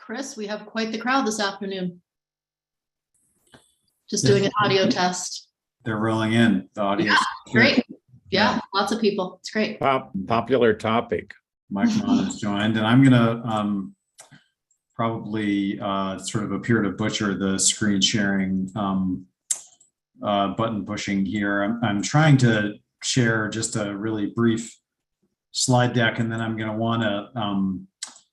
Chris, we have quite the crowd this afternoon. Just doing an audio test. They're rolling in the audience. Yeah, great. Yeah, lots of people. It's great. Popular topic. Mike Mon has joined, and I'm gonna probably sort of appear to butcher the screen sharing button pushing here. I'm trying to share just a really brief slide deck, and then I'm going to want to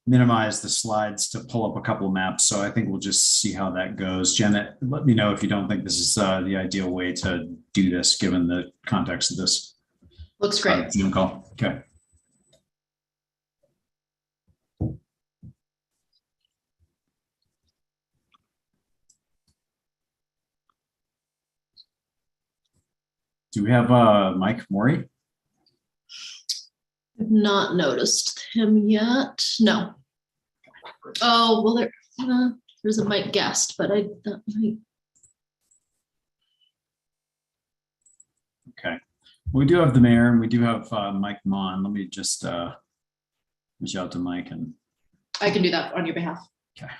minimize the slides to pull up a couple of maps. So I think we'll just see how that goes. Janet, let me know if you don't think this is the ideal way to do this, given the context of this. Looks great. Zoom call. Okay. Do we have Mike Morey? I've not noticed him yet. No. Oh, well, there's a Mike Guest, but that might. Okay. We do have the mayor and we do have Mike Mon. Let me just reach out to Mike and. I can do that on your behalf. Okay.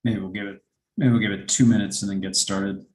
Maybe we'll give it 2 minutes and then get started.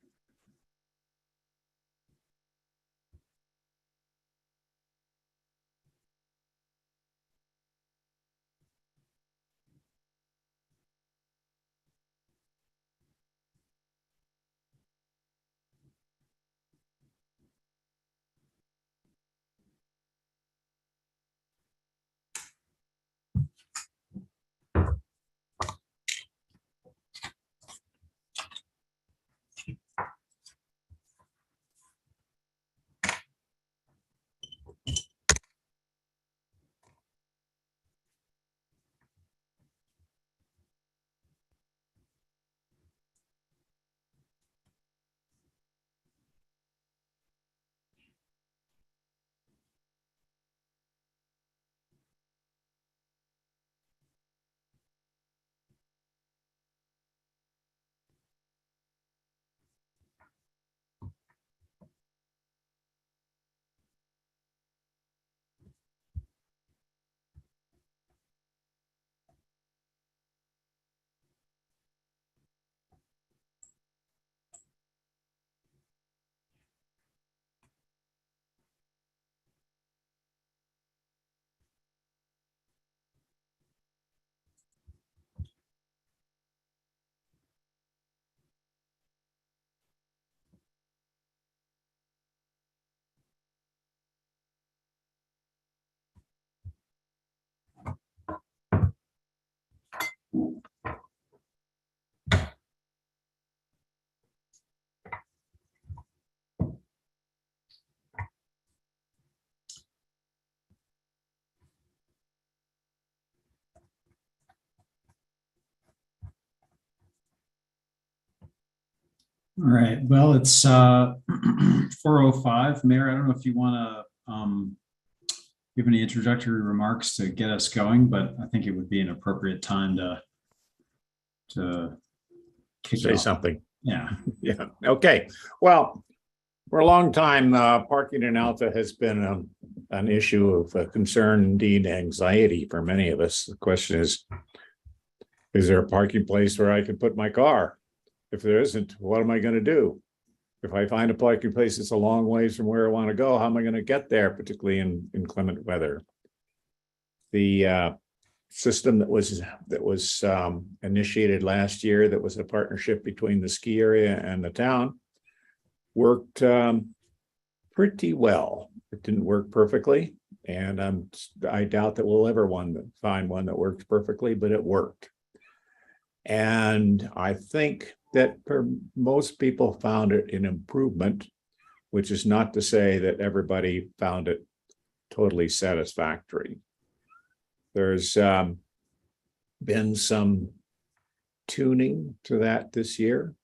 All right. Well, it's 4:05. Mayor, I don't know if you want to give any introductory remarks to get us going, but I think it would be an appropriate time to kick Say it off. something. Yeah. Yeah. Okay. Well, for a long time, parking in Alta has been an issue of concern, indeed anxiety for many of us. The question is there a parking place where I can put my car? If there isn't, what am I going to do? If I find a parking place that's a long ways from where I want to go, how am I going to get there, particularly in inclement weather? The system that was initiated last year, that was a partnership between the ski area and the town, worked pretty well. It didn't work perfectly, and I doubt that we'll ever find one that works perfectly, but it worked. And I think that most people found it an improvement, which is not to say that everybody found it totally satisfactory. There's been some tuning to that this year,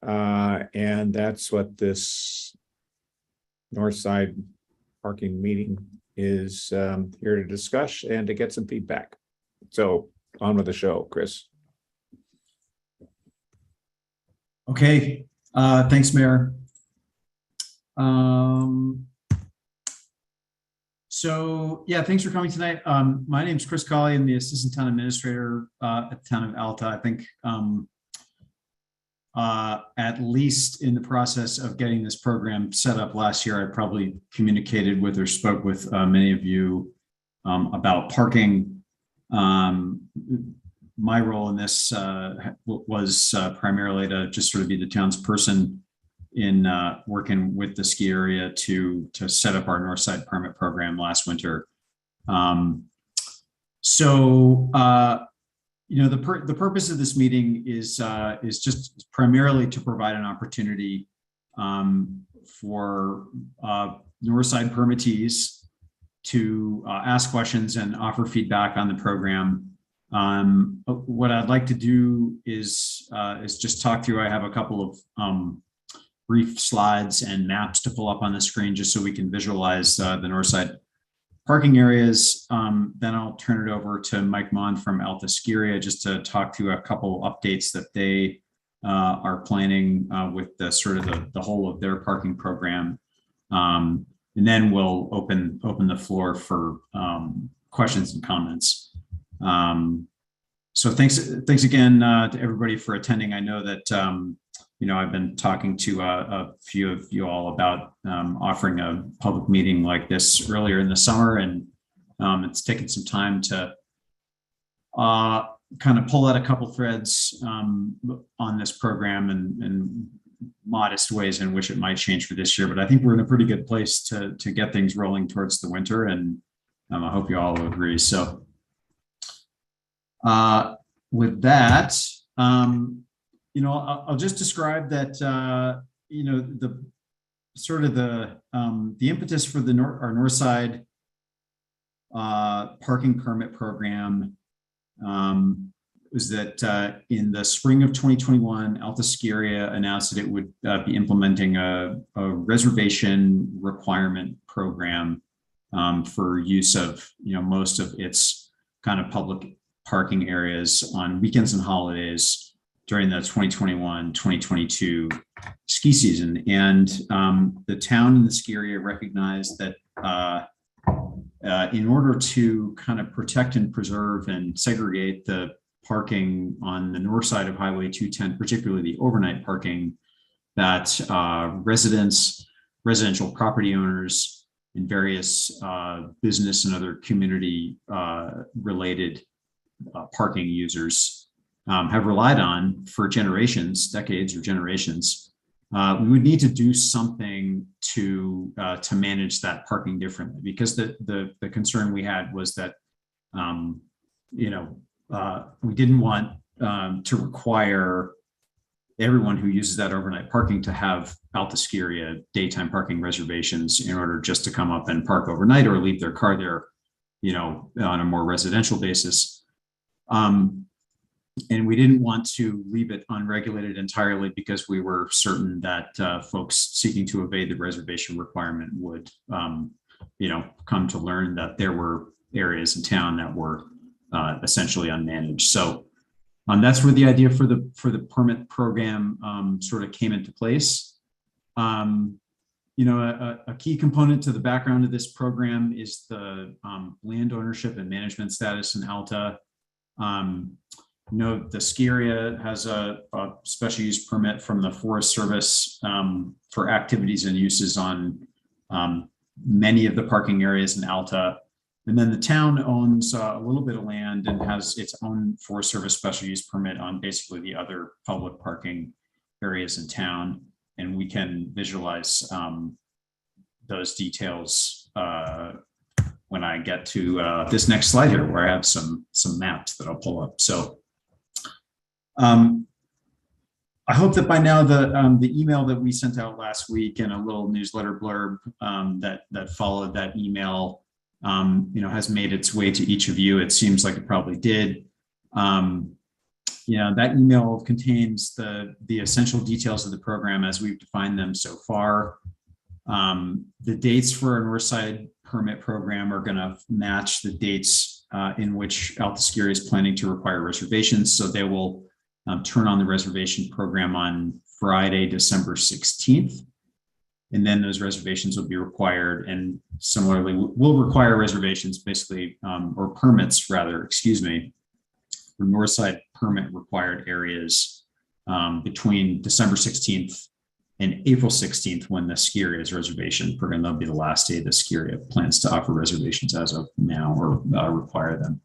and that's what this Northside parking meeting is here to discuss and to get some feedback. So on with the show, Chris. Okay, thanks, Mayor. So yeah, thanks for coming tonight. My name is Chris Colley. I'm the Assistant Town Administrator at the Town of Alta. I think at least in the process of getting this program set up last year, I probably communicated with or spoke with many of you about parking. My role in this was primarily to just sort of be the town's person in working with the ski area to set up our Northside permit program last winter. You know, the purpose of this meeting is just primarily to provide an opportunity for Northside permittees to ask questions and offer feedback on the program. What I'd like to do is just talk through. I have a couple of brief slides and maps to pull up on the screen just so we can visualize the Northside parking areas. Then I'll turn it over to Mike Mond from Alta Ski Area just to talk through a couple updates that they are planning with the sort of the whole of their parking program. And then we'll open the floor for questions and comments. So thanks again to everybody for attending. I know that you know, I've been talking to a few of you all about offering a public meeting like this earlier in the summer, and it's taken some time to kind of pull out a couple threads on this program and modest ways in which it might change for this year. But I think we're in a pretty good place to get things rolling towards the winter, and I hope you all will agree. So with that, you know, I'll just describe that, you know, the sort of the impetus for our Northside parking permit program was that in the spring of 2021, Alta Ski Area announced that it would be implementing a reservation requirement program for use of, you know, most of its kind of public parking areas on weekends and holidays during the 2021-2022 ski season. And the town and the ski area recognized that in order to kind of protect and preserve and segregate the parking on the north side of Highway 210, particularly the overnight parking, that residential property owners and various business and other community related parking users have relied on for generations, decades or generations. We would need to do something to manage that parking differently, because the concern we had was that you know, we didn't want to require everyone who uses that overnight parking to have Alta Ski Area daytime parking reservations in order just to come up and park overnight or leave their car there, you know, on a more residential basis. And we didn't want to leave it unregulated entirely, because we were certain that folks seeking to evade the reservation requirement would, you know, come to learn that there were areas in town that were essentially unmanaged. So that's where the idea for the permit program sort of came into place. a key component to the background of this program is the land ownership and management status in Alta. The ski area has a special use permit from the Forest Service for activities and uses on many of the parking areas in Alta. And then the town owns a little bit of land and has its own Forest Service special use permit on basically the other public parking areas in town. And we can visualize those details when I get to this next slide here, where I have some maps that I'll pull up. So I hope that by now the email that we sent out last week and a little newsletter blurb that followed that email has made its way to each of you. It seems like it probably did. That email contains the essential details of the program as we've defined them so far. The dates for a Northside permit program are going to match the dates in which Alta Ski Area is planning to require reservations. So they will turn on the reservation program on Friday, December 16th. And then those reservations will be required, and similarly will require reservations basically, or permits rather, excuse me, for Northside permit required areas between December 16th and April 16th, when the ski area's reservation program, that'll be the last day the ski area plans to offer reservations as of now, or require them.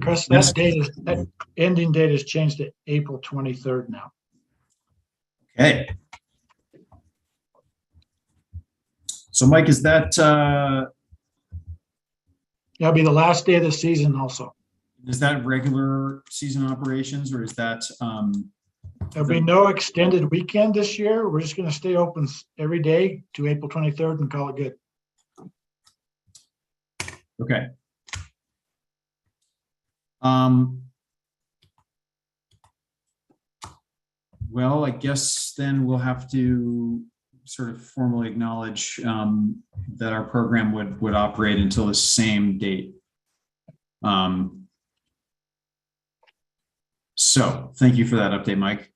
Chris, that ending date has changed to April 23rd now. Okay. So Mike, is that That'll be the last day of the season also. is that regular season operations, or is that There'll be no extended weekend this year. We're just going to stay open every day to April 23rd and call it good. okay? Well, I guess then we'll have to sort of formally acknowledge that our program would operate until the same date. So thank you for that update, Mike.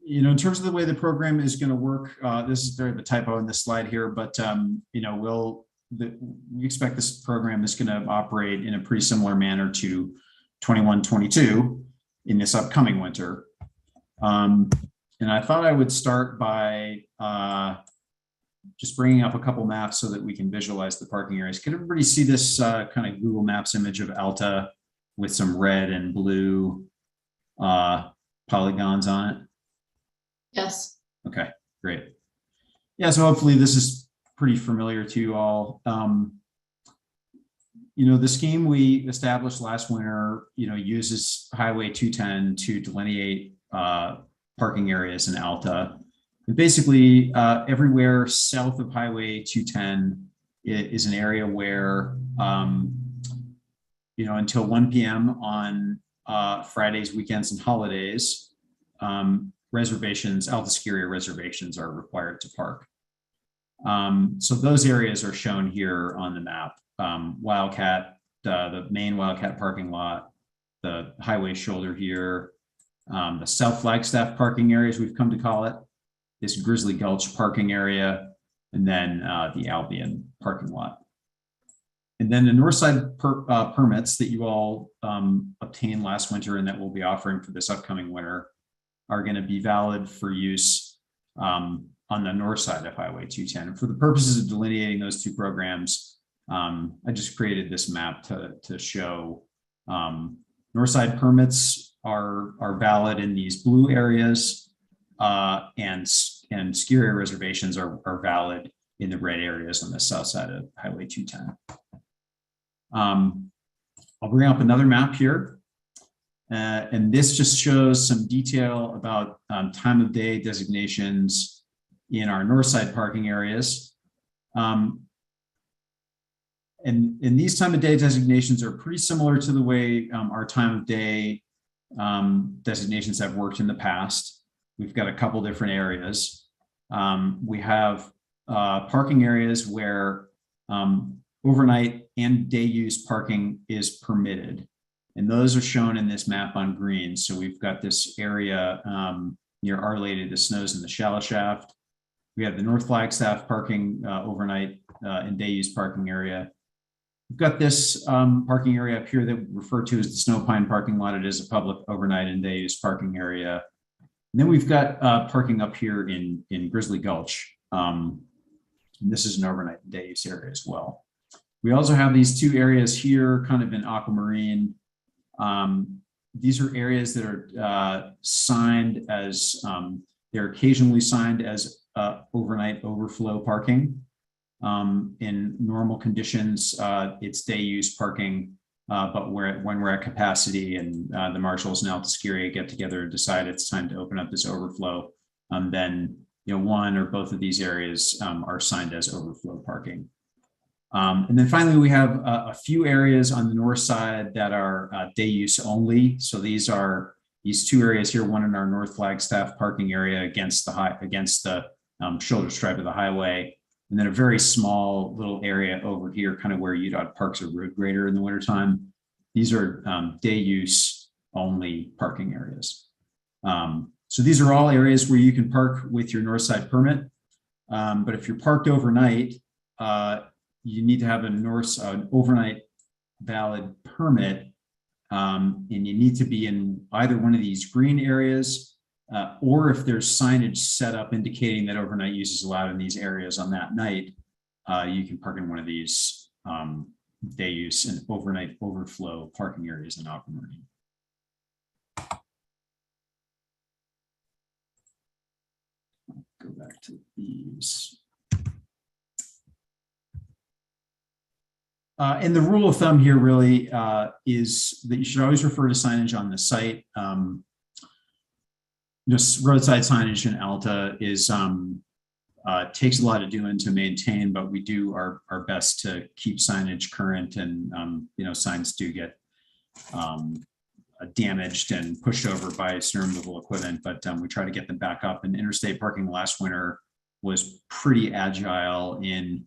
In terms of the way the program is going to work, this is a typo in this slide here, but we expect this program is going to operate in a pretty similar manner to 21-22 in this upcoming winter. And I thought I would start by just bringing up a couple maps so that we can visualize the parking areas. Can everybody see this kind of Google Maps image of Alta with some red and blue polygons on it? Yes. Okay, great. Yeah, so hopefully this is pretty familiar to you all. The scheme we established last winter, uses Highway 210 to delineate parking areas in Alta. And basically, everywhere south of Highway 210 is an area where, until 1 p.m. on Fridays, weekends, and holidays, Alta Ski Area reservations are required to park. So those areas are shown here on the map. Wildcat, the main Wildcat parking lot, the highway shoulder here, the South Flagstaff parking areas, we've come to call it, this Grizzly Gulch parking area, and then the Albion parking lot. And then the Northside permits that you all obtained last winter and that we'll be offering for this upcoming winter are going to be valid for use on the north side of Highway 210. And for the purposes of delineating those two programs, I just created this map to show Northside permits are valid in these blue areas, and ski area reservations are valid in the red areas on the south side of Highway 210. I'll bring up another map here, and this just shows some detail about time of day designations in our north side parking areas. And these time of day designations are pretty similar to the way our time of day designations have worked in the past. We've got a couple different areas. We have parking areas where overnight and day use parking is permitted. And those are shown in this map on green. So we've got this area near Our Lady of the Snows and the Shallow Shaft. We have the North Flagstaff parking overnight and day use parking area. We've got this parking area up here that we refer to as the Snow Pine parking lot. It is a public overnight and day use parking area. And then we've got parking up here in Grizzly Gulch. And this is an overnight and day use area as well. We also have these two areas here kind of in Aquamarine. These are areas that are signed as, they're occasionally signed as overnight overflow parking. In normal conditions, it's day use parking, but when we're at capacity and the marshals and Altus Area get together and decide it's time to open up this overflow, then one or both of these areas are signed as overflow parking. And then finally, we have a few areas on the north side that are day use only. So these are these two areas here, one in our North Flagstaff parking area against the shoulder stripe of the highway, and then a very small little area over here, kind of where UDOT parks a road grader in the wintertime. These are day use only parking areas. So these are all areas where you can park with your north side permit. But if you're parked overnight, you need to have an overnight valid permit, and you need to be in either one of these green areas, or if there's signage set up indicating that overnight use is allowed in these areas on that night, you can park in one of these day use and overnight overflow parking areas in Aquamarine. Go back to these. And the rule of thumb here really is that you should always refer to signage on the site. Just roadside signage in Alta is takes a lot of doing to maintain, but we do our best to keep signage current, and signs do get damaged and pushed over by snow removal equipment, but we try to get them back up. And Interstate Parking last winter was pretty agile in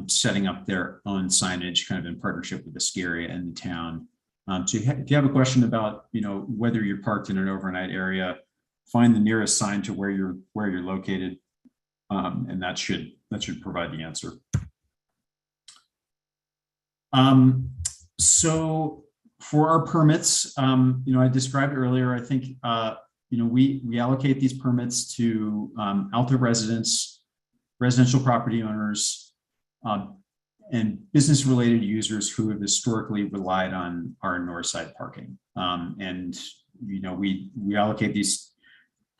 setting up their own signage kind of in partnership with the ski area and the town. So if you have a question about, whether you're parked in an overnight area, find the nearest sign to where you're located, and that should provide the answer. So for our permits, I described earlier, I think, we allocate these permits to Alta residents, residential property owners, and business-related users who have historically relied on our north side parking. And we allocate these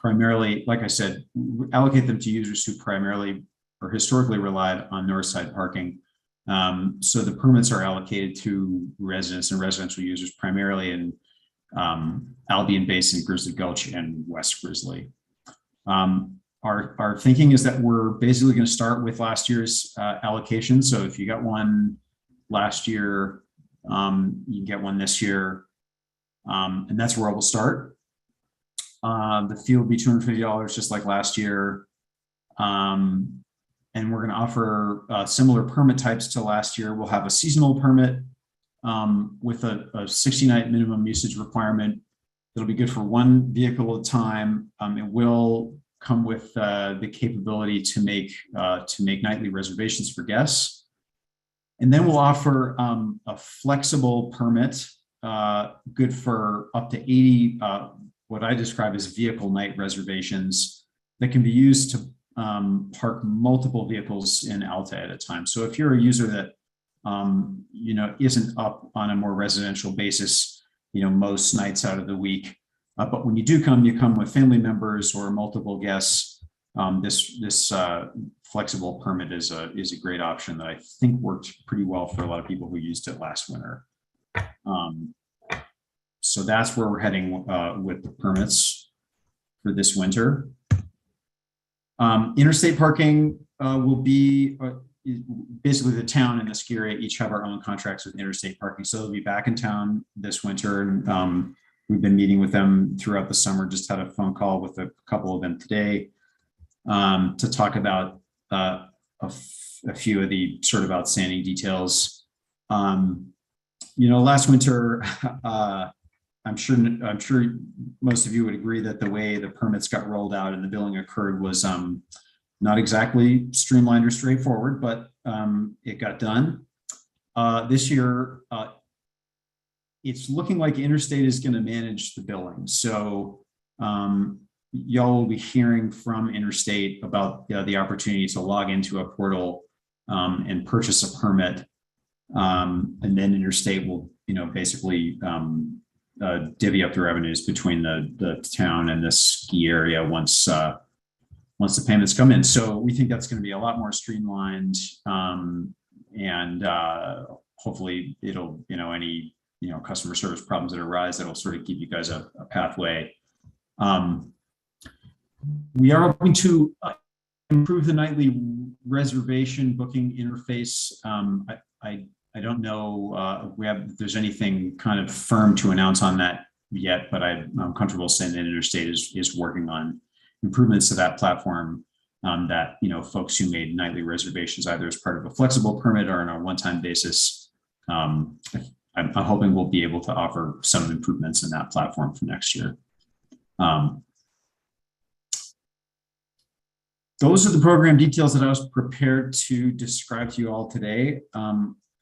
primarily, like I said, we allocate them to users who primarily or historically relied on north side parking. So the permits are allocated to residents and residential users primarily in Albion Basin, Grizzly Gulch, and West Grizzly. Our thinking is that we're basically going to start with last year's allocation. So if you got one last year, you can get one this year, and that's where we'll start. The fee will be $250, just like last year. And we're going to offer similar permit types to last year. We'll have a seasonal permit with a 60-night minimum usage requirement. It'll be good for one vehicle at a time. It will come with the capability to make nightly reservations for guests. And then we'll offer a flexible permit, good for up to 80, what I describe as vehicle night reservations that can be used to park multiple vehicles in Alta at a time. So if you're a user that isn't up on a more residential basis, most nights out of the week, but when you do come, you come with family members or multiple guests. This flexible permit is a great option that I think worked pretty well for a lot of people who used it last winter. So that's where we're heading with the permits for this winter. Interstate parking will be basically the town and the ski area each have our own contracts with interstate parking. So they'll be back in town this winter, and we've been meeting with them throughout the summer. Just had a phone call with a couple of them today to talk about a few of the sort of outstanding details. Last winter, I'm sure most of you would agree that the way the permits got rolled out and the billing occurred was not exactly streamlined or straightforward, but it got done. This year, it's looking like Interstate is going to manage the billing. So y'all will be hearing from Interstate about the opportunity to log into a portal and purchase a permit. And then Interstate will, basically divvy up the revenues between the town and the ski area once the payments come in. So we think that's going to be a lot more streamlined, and hopefully it'll, any customer service problems that arise, that'll sort of give you guys a pathway. We are hoping to improve the nightly reservation booking interface. I don't know if there's anything kind of firm to announce on that yet, but I'm comfortable saying that Interstate is working on improvements to that platform, that folks who made nightly reservations either as part of a flexible permit or on a one-time basis, I'm hoping we'll be able to offer some improvements in that platform for next year. Those are the program details that I was prepared to describe to you all today.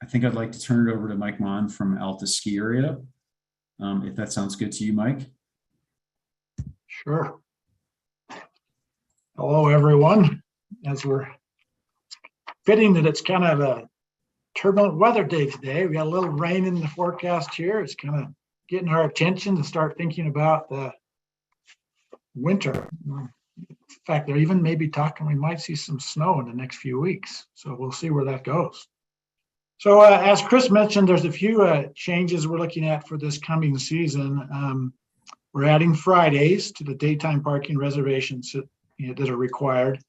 I think I'd like to turn it over to Mike Mon from Alta Ski Area, if that sounds good to you, Mike. Sure. Hello, everyone. As we're fitting that it's kind of a turbulent weather day today, we got a little rain in the forecast here. It's kind of getting our attention to start thinking about the winter. In fact, they're even maybe talking we might see some snow in the next few weeks. So we'll see where that goes. So as Chris mentioned, there's a few changes we're looking at for this coming season. We're adding Fridays to the daytime parking reservations that are required,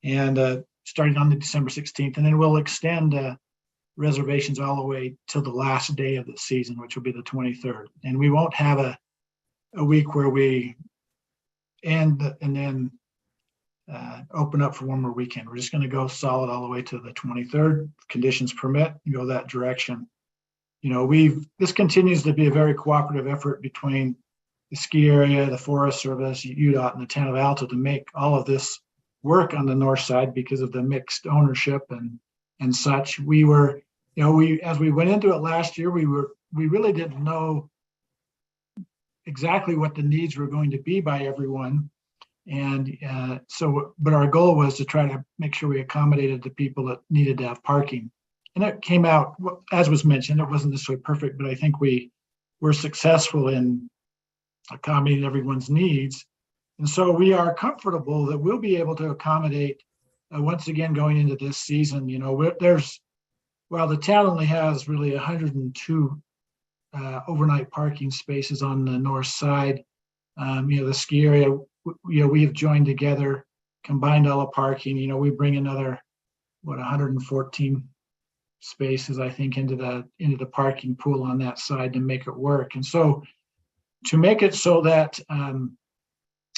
and starting on the December 16th, and then we'll extend reservations all the way till the last day of the season, which will be the 23rd. And we won't have a week where we end and then open up for one more weekend. We're just going to go solid all the way to the 23rd. Conditions permit, and go that direction. This continues to be a very cooperative effort between the ski area, the Forest Service, UDOT, and the town of Alta to make all of this work on the north side because of the mixed ownership and such. We were, as we went into it last year, we really didn't know exactly what the needs were going to be by everyone. And but our goal was to try to make sure we accommodated the people that needed to have parking. And it came out, as was mentioned, it wasn't necessarily perfect, but I think we were successful in accommodating everyone's needs. And so we are comfortable that we'll be able to accommodate, once again, going into this season. While the town only has really 102 overnight parking spaces on the north side, the ski area, we have joined together, combined all the parking. We bring another 114 spaces, I think, into the parking pool on that side to make it work. And so to make it so that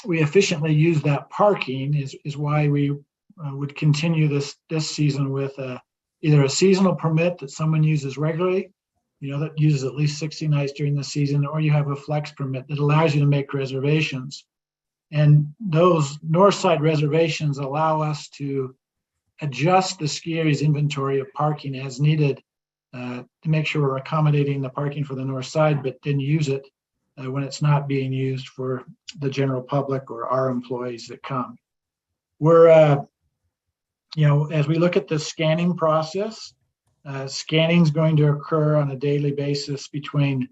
we efficiently use that parking is why we would continue this season with either a seasonal permit that someone uses regularly, that uses at least 60 nights during the season, or you have a flex permit that allows you to make reservations. And those north side reservations allow us to adjust the ski area's inventory of parking as needed to make sure we're accommodating the parking for the north side, but then use it when it's not being used for the general public or our employees that come. We're, as we look at the scanning process, scanning is going to occur on a daily basis between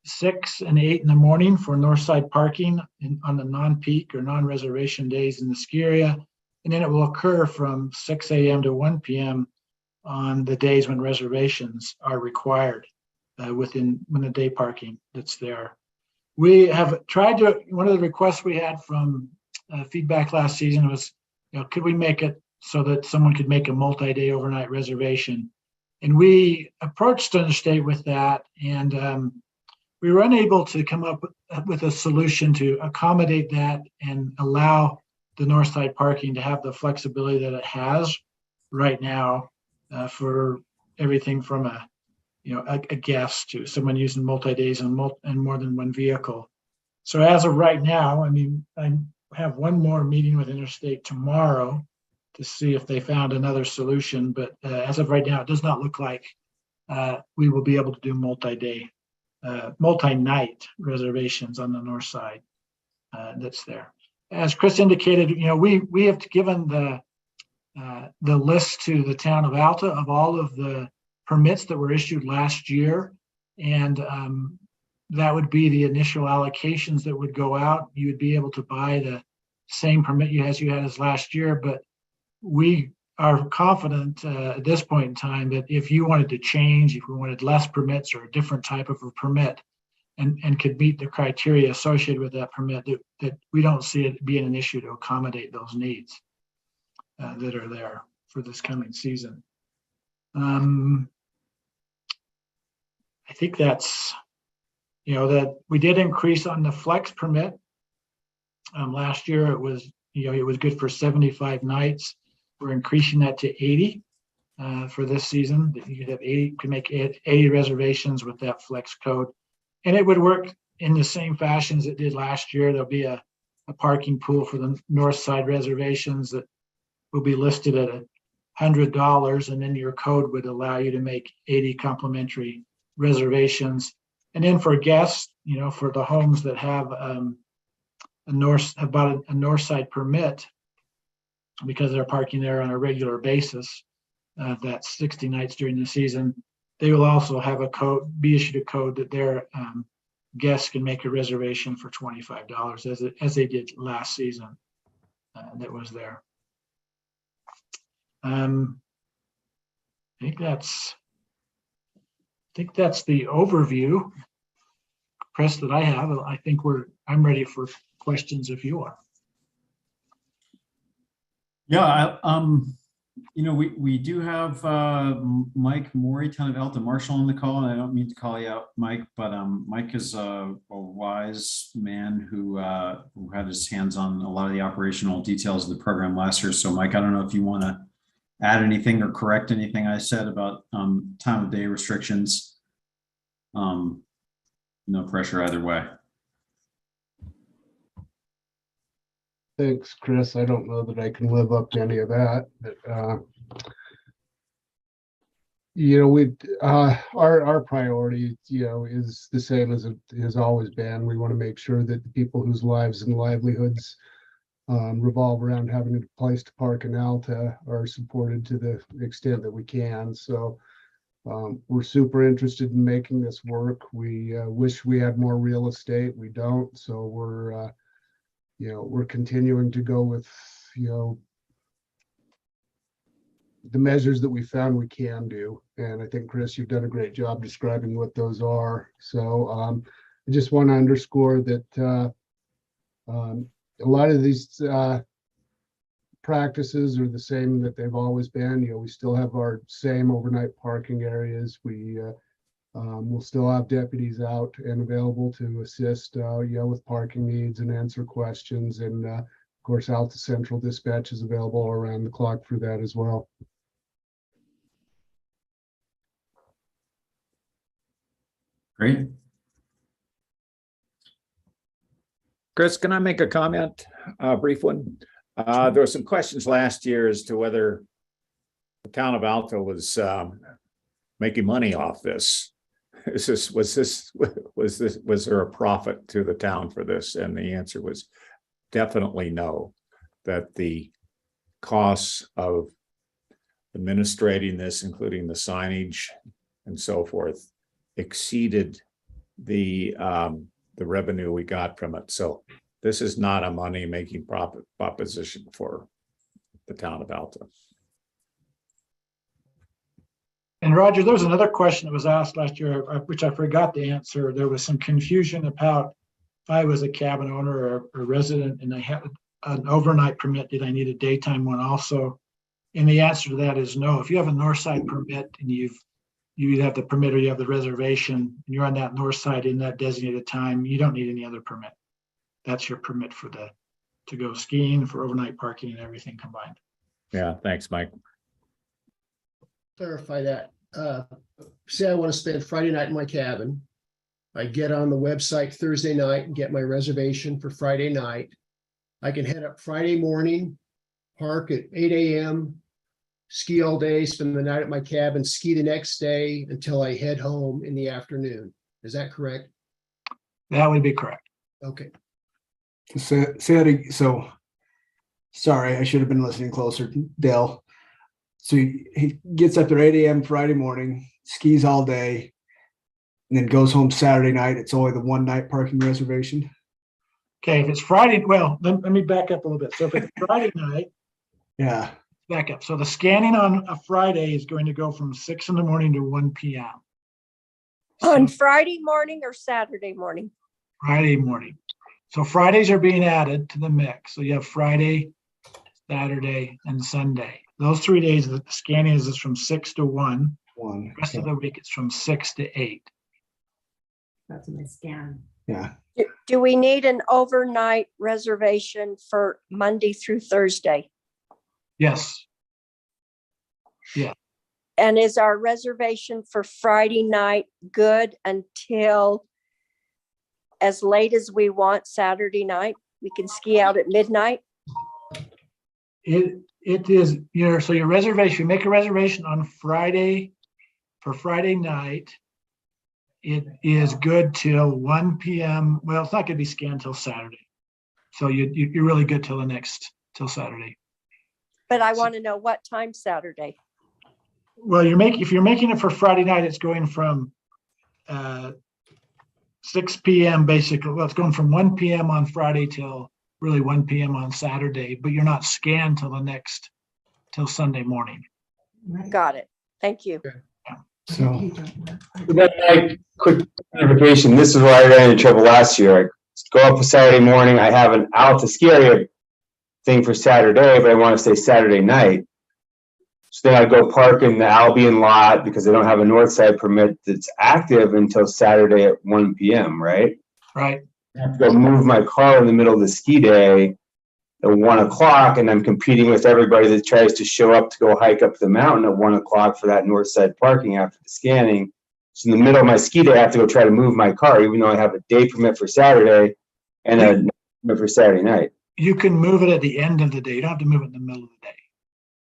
6 and 8 in the morning for north side parking on the non-peak or non-reservation days in the ski area. And then it will occur from 6 a.m. to 1 p.m. on the days when reservations are required when the day parking that's there. We have tried to, one of the requests we had from feedback last season was, could we make it so that someone could make a multi-day overnight reservation? And we approached Interstate with that, and we were unable to come up with a solution to accommodate that and allow the north side parking to have the flexibility that it has right now for everything from a a guest to someone using multi-days and more than one vehicle. So as of right now, I mean, I have one more meeting with Interstate tomorrow to see if they found another solution. But as of right now, it does not look like we will be able to do multi-night reservations on the north side that's there. As Chris indicated, we have given the list to the town of Alta of all of the permits that were issued last year. And that would be the initial allocations that would go out. You would be able to buy the same permit you had as last year, but we are confident at this point in time that if you wanted to change, if we wanted less permits or a different type of a permit and could meet the criteria associated with that permit, that we don't see it being an issue to accommodate those needs that are there for this coming season. I think that's, that we did increase on the flex permit. Last year it was good for 75 nights. We're increasing that to 80 for this season. You could make 80 reservations with that flex code. And it would work in the same fashion as it did last year. There'll be a parking pool for the north side reservations that will be listed at $100, and then your code would allow you to make 80 complimentary reservations. And then for guests, for the homes that have a north side permit, because they're parking there on a regular basis, that's 60 nights during the season, they will also have be issued a code that their guests can make a reservation for $25 as they did last season that was there. I think that's the overview, Chris, that I have. I think I'm ready for questions if you are. Yeah, we do have Mike Morey, Town of Alta Marshall on the call, and I don't mean to call you out, Mike, but Mike is a wise man who had his hands on a lot of the operational details of the program last year. So, Mike, I don't know if you want to add anything or correct anything I said about time of day restrictions. No pressure either way. Thanks, Chris. I don't know that I can live up to any of that, but our priority, is the same as it has always been. We want to make sure that the people whose lives and livelihoods revolve around having a place to park in Alta are supported to the extent that we can. So we're super interested in making this work. We wish we had more real estate. We don't. So we're continuing to go with, the measures that we found we can do. And I think, Chris, you've done a great job describing what those are. So I just want to underscore that a lot of these practices are the same that they've always been. We still have our same overnight parking areas. We'll still have deputies out and available to assist, with parking needs and answer questions. And of course, Alta Central Dispatch is available around the clock for that as well. Great. Chris, can I make a comment? A brief one. There were some questions last year as to whether the town of Alta was making money off this. Was there a profit to the town for this? And the answer was definitely no. That the costs of administrating this, including the signage and so forth, exceeded the revenue we got from it. So this is not a money-making proposition for the town of Alta. And Roger, there was another question that was asked last year, which I forgot to answer. There was some confusion about if I was a cabin owner or a resident and I had an overnight permit, did I need a daytime one also? And the answer to that is no. If you have a north side permit and you either have the permit or you have the reservation, and you're on that north side in that designated time, you don't need any other permit. That's your permit to go skiing, for overnight parking, and everything combined. Yeah, thanks, Mike. Clarify that. say I want to spend Friday night in my cabin. I get on the website Thursday night and get my reservation for Friday night. I can head up Friday morning, park at 8 a.m., ski all day, spend the night at my cabin, ski the next day until I head home in the afternoon. Is that correct? That would be correct. Okay. So, sorry, I should have been listening closer, Dale. So he gets up there 8 a.m. Friday morning, skis all day, and then goes home Saturday night. It's only the one night parking reservation. Okay, if it's Friday, well, let me back up a little bit. So if it's Friday night, Yeah. back up. So the scanning on a Friday is going to go from 6 in the morning to 1 p.m. On Friday morning or Saturday morning? Friday morning. So Fridays are being added to the mix. So you have Friday, Saturday, and Sunday. Those 3 days that the scanning is from 6 to 1. One. The rest of the week it's from 6 to 8. That's my scan. Yeah. Do we need an overnight reservation for Monday through Thursday? Yes. And is our reservation for Friday night good until as late as we want Saturday night? We can ski out at midnight? It is so your reservation, make a reservation on Friday for Friday night. It is good till 1 p.m. Well, it's not going to be scanned till Saturday. So you're really good till Saturday. But I want to know what time Saturday. Well, if you're making it for Friday night, it's going from 6 p.m. basically. Well, it's going from 1 p.m. on Friday till really 1 p.m. on Saturday, but you're not scanned till Sunday morning. Got it. Thank you. So Like, quick clarification, this is where I ran into trouble last year. I go up a Saturday morning, I have an Alta ski area thing for Saturday, but I want to stay Saturday night. So then I go park in the Albion lot because I don't have a north side permit that's active until Saturday at 1 p.m., right? Right. I have to go move my car in the middle of the ski day at 1 o'clock, and I'm competing with everybody that tries to show up to go hike up the mountain at 1 o'clock for that north side parking after the scanning. So in the middle of my ski day, I have to go try to move my car, even though I have a day permit for Saturday and a night permit for Saturday night. You can move it at the end of the day. You don't have to move it in the middle of the day.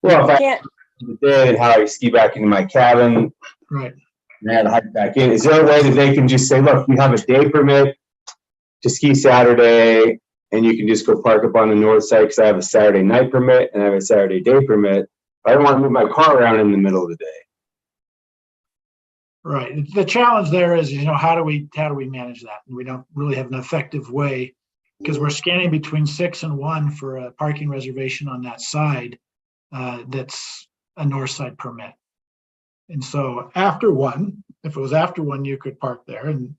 Well, if I Can't, the day and how I ski back into my cabin Right. and I had to hike back in, is there a way that they can just say, look, we have a day permit to ski Saturday, and you can just go park up on the north side because I have a Saturday night permit and I have a Saturday day permit. I don't want to move my car around in the middle of the day. Right. The challenge there is, how do we manage that? And we don't really have an effective way because we're scanning between 6 and 1 for a parking reservation on that side. That's a north side permit. And so after 1, if it was after 1, you could park there and,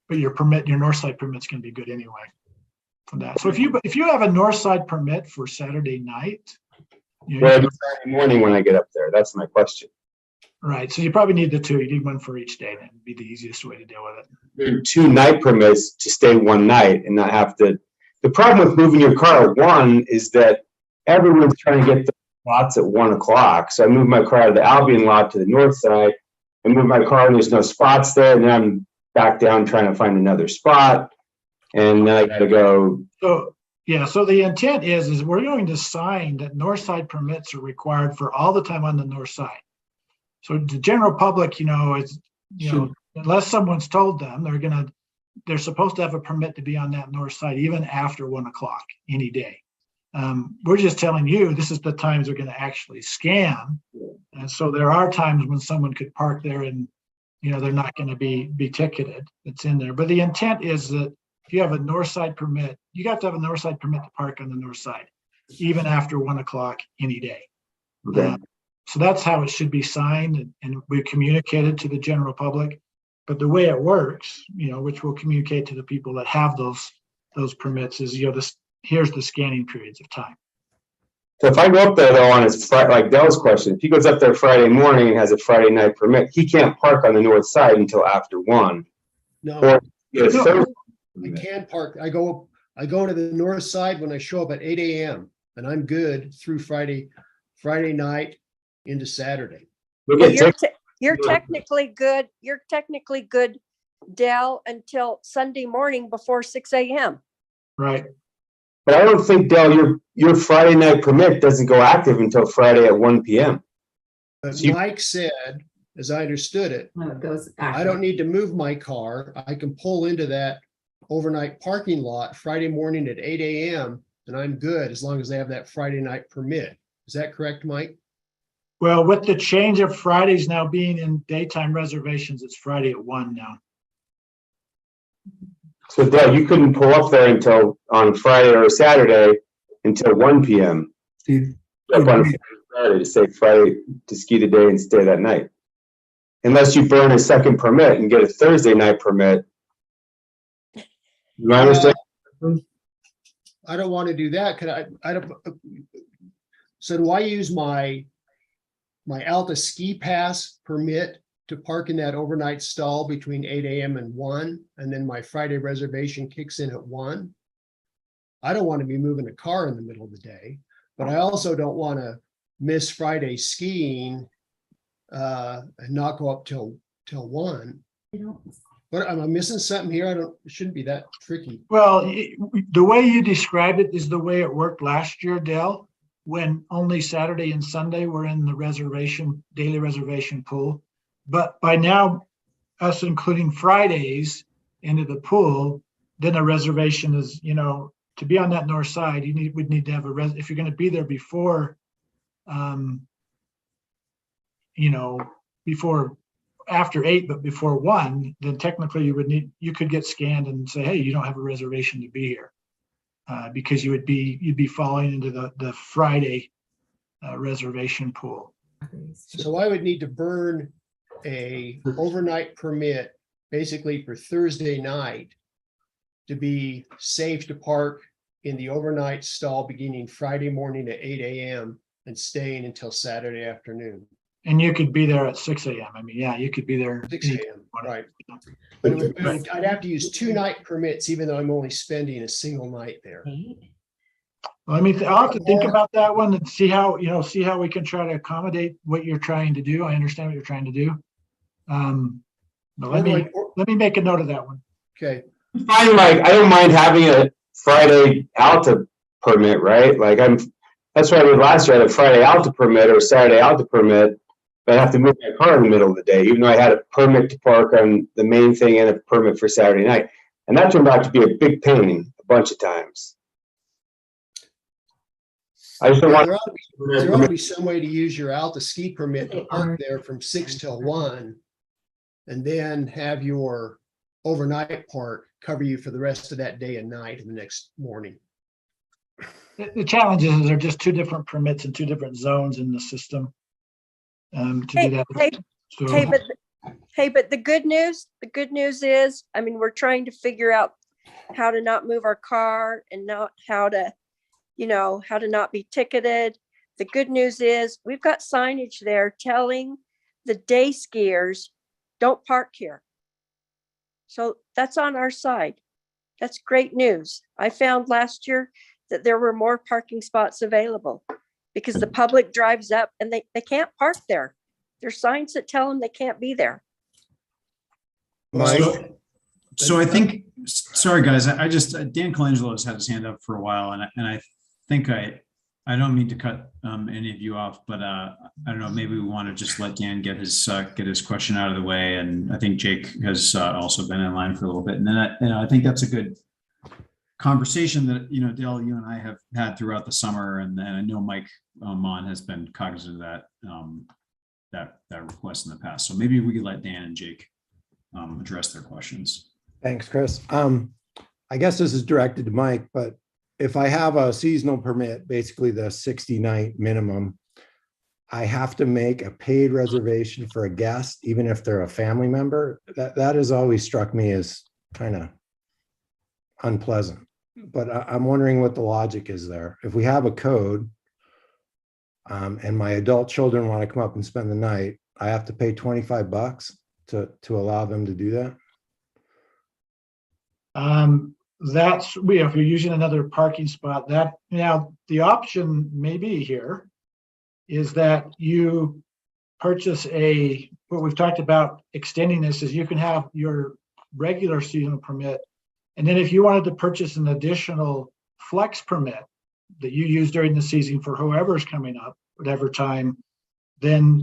but your north side permit's going to be good anyway for that. So if you have a north side permit for Saturday night, Well, Saturday morning when I get up there, that's my question. right. So you probably need the 2. You need one for each day. Then would be the easiest way to deal with it. There are 2 night permits to stay 1 night and not have to. The problem with moving your car at 1 is that everyone's trying to get the spots at 1 o'clock. So I move my car out of the Albion lot to the north side and move my car and there's no spots there. And then I'm back down trying to find another spot. And then I got to go. So, yeah, so the intent is we're going to sign that north side permits are required for all the time on the north side. So the general public, unless someone's told them, they're supposed to have a permit to be on that north side, even after 1 o'clock any day. We're just telling you, this is the times they're going to actually scan. And so there are times when someone could park there and, they're not going to be ticketed. It's in there. But the intent is that if you have a north side permit, you have to have a north side permit to park on the north side, even after 1 o'clock any day. Okay. So that's how it should be signed, and we communicated to the general public. But the way it works, which we'll communicate to the people that have those permits, is here's the scanning periods of time. So if I go up there though on his Friday, like Dell's question, if he goes up there Friday morning and has a Friday night permit, he can't park on the north side until after 1. No, Or yes, No. Thursday. I can park. I go to the north side when I show up at 8 a.m. and I'm good through Friday night into Saturday. We'll Well, get you're, tickets. you're technically good. You're technically good, Dell, until Sunday morning before 6 a.m. Right. But I don't think, Dale, your Friday night permit doesn't go active until Friday at 1 p.m. But So you- Mike said, as I understood it, No, it goes. I don't need to move my car. I can pull into that overnight parking lot Friday morning at 8 a.m. and I'm good as long as they have that Friday night permit. Is that correct, Mike? Well, with the change of Fridays now being in daytime reservations, it's Friday at 1 now. So Dale, you couldn't pull up there until on Friday or Saturday until 1 p.m. See, Up on Friday to say Friday to ski the day and stay that night. Unless you burn a second permit and get a Thursday night permit. You understand? I don't want to do that. Could I don't. So do I use my Alta Ski Pass permit to park in that overnight stall between 8 a.m. and 1, and then my Friday reservation kicks in at 1? I don't want to be moving a car in the middle of the day, but I also don't want to miss Friday skiing and not go up till 1. But am I missing something here? It shouldn't be that tricky. Well, the way you described it is the way it worked last year, Dell, when only Saturday and Sunday were in the daily reservation pool. But by now, us including Fridays into the pool, then a reservation is, to be on that north side, would need to have if you're going to be there before, before after 8, but before 1, then technically you could get scanned and say, hey, you don't have a reservation to be here. Because you'd be falling into the Friday reservation pool. So I would need to burn a overnight permit basically for Thursday night to be safe to park in the overnight stall beginning Friday morning at 8 a.m. and staying until Saturday afternoon. And you could be there at 6 a.m. I mean, yeah, you could be there. 6 a.m. Right. But I'd have to use 2 night permits, even though I'm only spending a single night there. I'll have to think about that one and see how we can try to accommodate what you're trying to do. I understand what you're trying to do. But let me make a note of that one. Okay. I don't mind having a Friday Alta permit, right? That's what I did last year. I had a Friday Alta permit or a Saturday Alta permit, but I have to move my car in the middle of the day, even though I had a permit to park on the main thing and a permit for Saturday night. And that turned out to be a big pain a bunch of times. I just don't want There ought to be some way to use your Alta ski permit to park there from 6 till 1, and then have your overnight park cover you for the rest of that day and night and the next morning. The challenge is there are just 2 different permits in 2 different zones in the system. To do that. But the good news is, we're trying to figure out how to not move our car and not how to not be ticketed. The good news is we've got signage there telling the day skiers, don't park here. So that's on our side. That's great news. I found last year that there were more parking spots available because the public drives up and they can't park there. There's signs that tell them they can't be there. So I think, sorry guys, Dan Colangelo has had his hand up for a while, and I think I don't mean to cut any of you off, but I don't know, maybe we want to just let Dan get his question out of the way, and I think Jake has also been in line for a little bit, and then I think that's a good conversation that Dale, you and I have had throughout the summer, and I know Mike Mon has been cognizant of that request in the past. So maybe we could let Dan and Jake address their questions. Thanks, Chris. I guess this is directed to Mike, but if I have a seasonal permit, basically the 60 night minimum, I have to make a paid reservation for a guest, even if they're a family member. That has always struck me as kind of unpleasant, but I'm wondering what the logic is there. If we have a code and my adult children want to come up and spend the night, I have to pay $25 to allow them to do that. If you're using another parking spot, that now the option maybe here is that you purchase what we've talked about extending this is you can have your regular seasonal permit. And then if you wanted to purchase an additional flex permit that you use during the season for whoever's coming up, whatever time, then,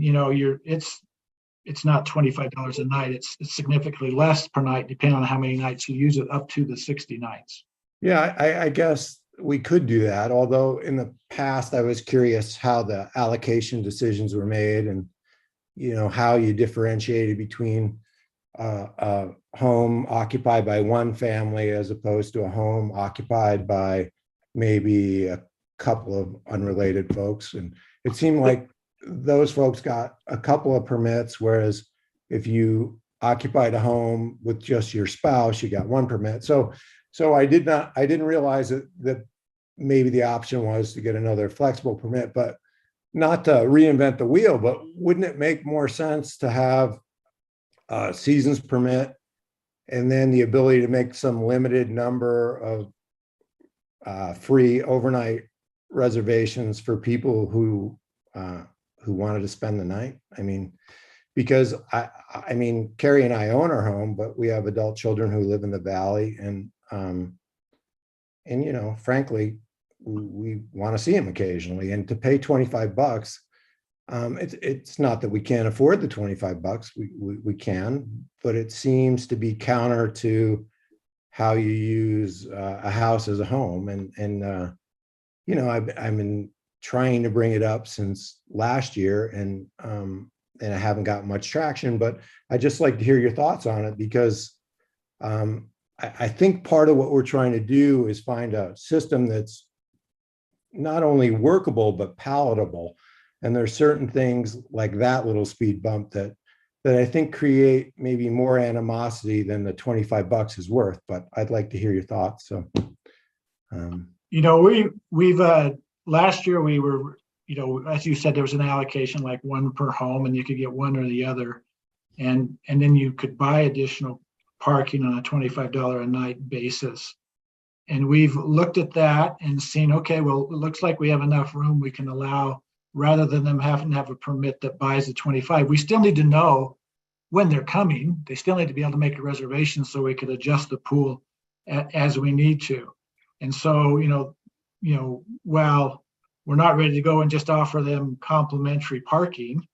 it's not $25 a night. It's significantly less per night, depending on how many nights you use it, up to the 60 nights. Yeah, I guess we could do that, although in the past, I was curious how the allocation decisions were made and, how you differentiated between a home occupied by one family as opposed to a home occupied by maybe a couple of unrelated folks. And it seemed like those folks got a couple of permits, whereas if you occupied a home with just your spouse, you got one permit. So I didn't realize that maybe the option was to get another flexible permit, but not to reinvent the wheel. But wouldn't it make more sense to have a seasons permit and then the ability to make some limited number of free overnight reservations for people who wanted to spend the night? I mean, because I mean, Carrie and I own our home, but we have adult children who live in the valley, and frankly, we want to see them occasionally. And to pay $25, it's not that we can't afford the $25. We can, but it seems to be counter to how you use a house as a home. And I've been trying to bring it up since last year, and I haven't got much traction, but I'd just like to hear your thoughts on it, because I think part of what we're trying to do is find a system that's not only workable, but palatable. And there's certain things like that little speed bump that I think create maybe more animosity than the $25 is worth, but I'd like to hear your thoughts. So, we've last year we were, as you said, there was an allocation like one per home, and you could get one or the other. And then you could buy additional parking on a $25 a night basis. And we've looked at that and seen, okay, well, it looks like we have enough room we can allow, rather than them having to have a permit that buys the 25. We still need to know when they're coming. They still need to be able to make a reservation so we could adjust the pool as we need to. And so, while we're not ready to go and just offer them complimentary parking,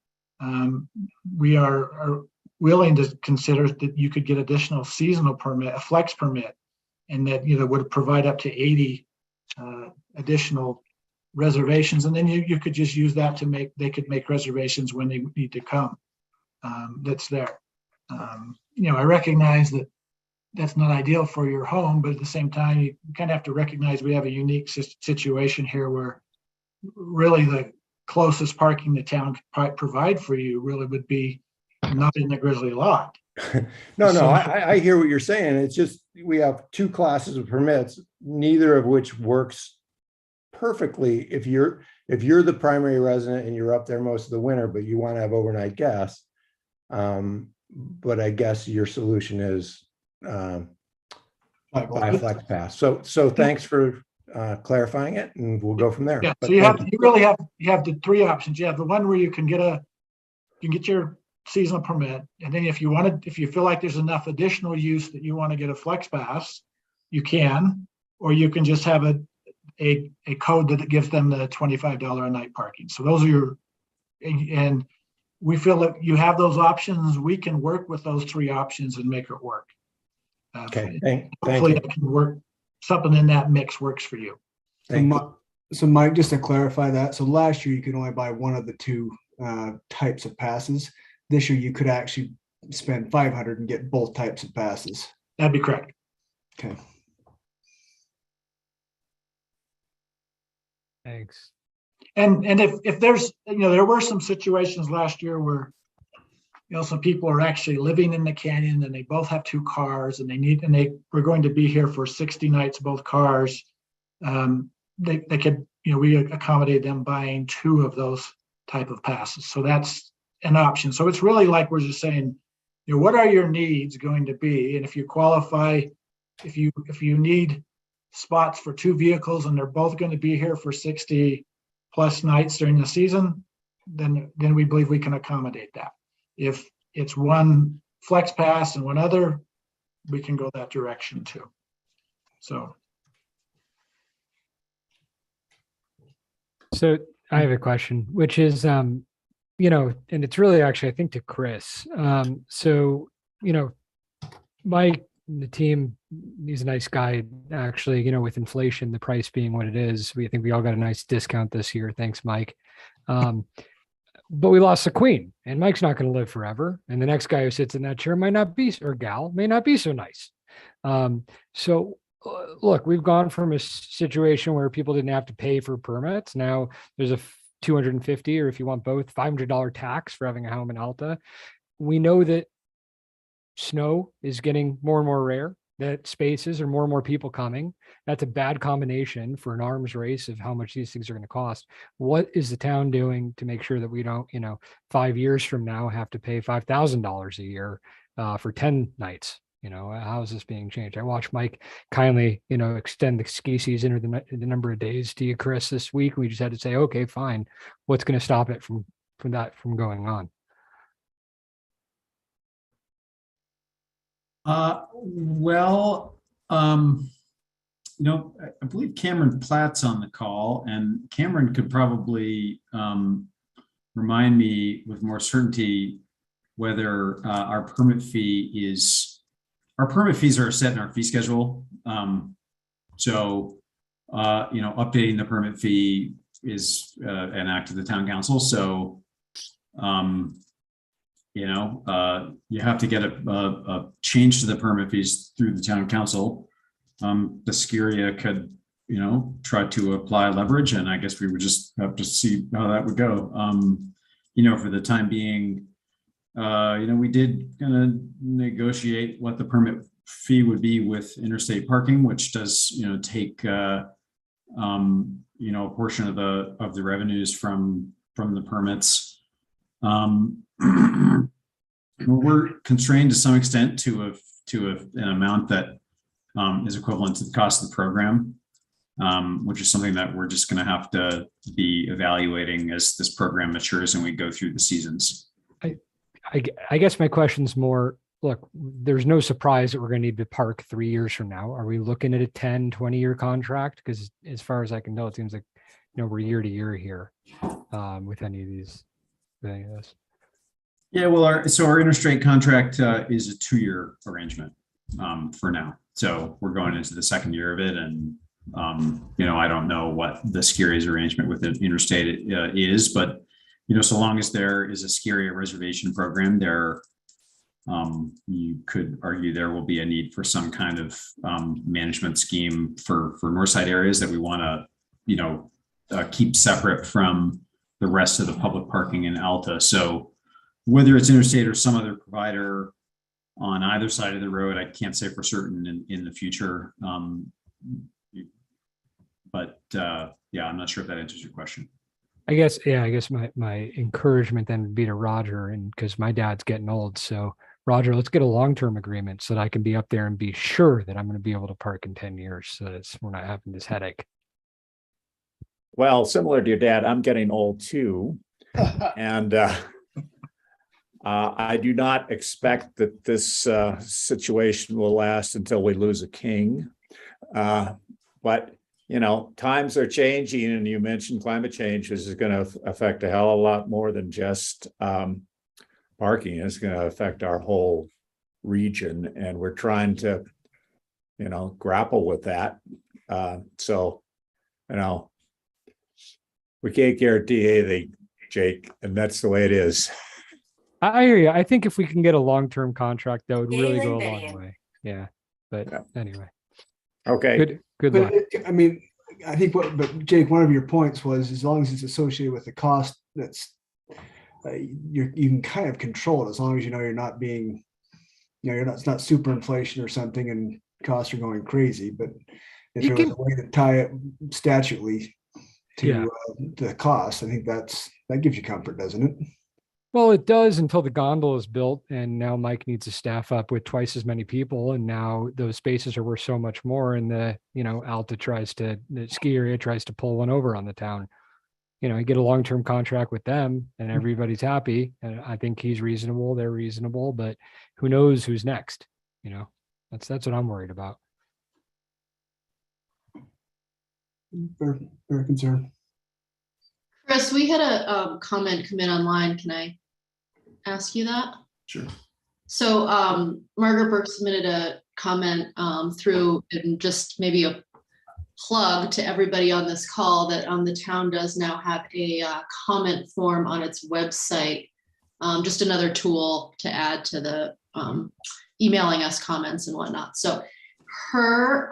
we are willing to consider that you could get additional seasonal permit, a flex permit, and that would provide up to 80 additional reservations. And then you could just use that they could make reservations when they need to come. That's there. I recognize that that's not ideal for your home, but at the same time, you kind of have to recognize we have a unique situation here where really the closest parking the town could provide for you really would be not in the Grizzly lot. No, I hear what you're saying. It's just, we have two classes of permits, neither of which works perfectly if you're the primary resident and you're up there most of the winter, but you want to have overnight guests. But I guess your solution is buy a flex pass. So thanks for clarifying it, and we'll go from there. Yeah. But so you have the three options. You have the one where you can get your seasonal permit, and then if you feel like there's enough additional use that you want to get a flex pass, you can, or you can just have a code that gives them the $25 a night parking. So those are and we feel that you have those options. We can work with those three options and make it work. Okay, thank hopefully you. it can work. Something in that mix works for you. So Mike, just to clarify that, so last year you could only buy one of the two types of passes. This year you could actually spend $500 and get both types of passes. That'd be correct. Okay. Thanks. And if there's, there were some situations last year where, some people are actually living in the canyon and they both have two cars and we're going to be here for 60 nights, both cars. They could, we accommodate them buying two of those type of passes. So that's an option. So it's really like we're just saying, what are your needs going to be? And if you qualify, if you need spots for two vehicles and they're both going to be here for 60 plus nights during the season, then we believe we can accommodate that. If it's one flex pass and one other, we can go that direction too. So, So I have a question, which is, you know, and it's really actually, I think, to Chris. So, you know, Mike, the team, he's a nice guy, actually, you know, with inflation, the price being what it is, we think we all got a nice discount this year. Thanks, Mike. But we lost the queen, and Mike's not going to live forever. And the next guy who sits in that chair might not be, or gal may not be so nice. So look, we've gone from a situation where people didn't have to pay for permits. Now there's a 250, or if you want both, $500 tax for having a home in Alta. We know that snow is getting more and more rare, that spaces are more and more people coming. That's a bad combination for an arms race of how much these things are going to cost. What is the town doing to make sure that we don't, you know, 5 years from now have to pay $5,000 a year for 10 nights? You know, how is this being changed? I watched Mike kindly, you know, extend the ski season or the number of days to you, Chris, this week. We just had to say, okay, fine. What's going to stop it from going on? Well, you know, I believe Cameron Platt's on the call, and Cameron could probably remind me with more certainty whether our permit fees are set in our fee schedule. So, you know, updating the permit fee is an act of the town council. So, you know, you have to get a change to the permit fees through the town council. The Skiria could, you know, try to apply leverage, and I guess we would just have to see how that would go. You know, for the time being, you know, we did kind of negotiate what the permit fee would be with interstate parking, which does, you know, take, you know, a portion of the revenues from the permits. We're constrained to some extent to an amount that is equivalent to the cost of the program, which is something that we're just going to have to be evaluating as this program matures and we go through the seasons. I guess my question's more, look, there's no surprise that we're going to need to park 3 years from now. Are we looking at a 10, 20-year contract? Because as far as I can tell, it seems like, you know, we're year to year here with any of this. Yeah, well, our interstate contract is a 2-year arrangement for now. So we're going into the second year of it, and you know, I don't know what the Skiria's arrangement with the interstate is, but you know, so long as there is a Skiria reservation program, there you could argue there will be a need for some kind of management scheme for Northside areas that we want to, you know, keep separate from the rest of the public parking in Alta. So whether it's interstate or some other provider on either side of the road, I can't say for certain in the future. But yeah, I'm not sure if that answers your question. I guess my encouragement then would be to Roger, and because my dad's getting old. So Roger, let's get a long-term agreement so that I can be up there and be sure that I'm going to be able to park in 10 years so that we're not having this headache. Well, similar to your dad, I'm getting old too. And I do not expect that this situation will last until we lose a king. But, you know, times are changing, and you mentioned climate change is going to affect a hell of a lot more than just parking. It's going to affect our whole region, and we're trying to, you know, grapple with that. So, you know, we can't guarantee anything, Jake, and that's the way it is. I hear you. I think if we can get a long-term contract, that would really go a long way. Yeah. But anyway. Okay. Good But luck. I mean, I think but Jake, one of your points was as long as it's associated with the cost, that's you can kind of control it as long as you know you're not being, you know, it's not super inflation or something and costs are going crazy. But if there was a way to tie it statutely to the cost, I think that gives you comfort, doesn't it? Well, it does until the gondola is built, and now Mike needs to staff up with twice as many people, and now those spaces are worth so much more. And the, you know, Alta the ski area tries to pull one over on the town. you get a long-term contract with them and everybody's happy. And I think he's reasonable, they're reasonable, but who knows who's next, that's what I'm worried about. Fair concern. Chris, we had a comment come in online. Can I ask you that? Sure. So Margaret Burke submitted a comment through, and just maybe a plug to everybody on this call, that the town does now have a comment form on its website. Just another tool to add to the emailing us comments and whatnot. So her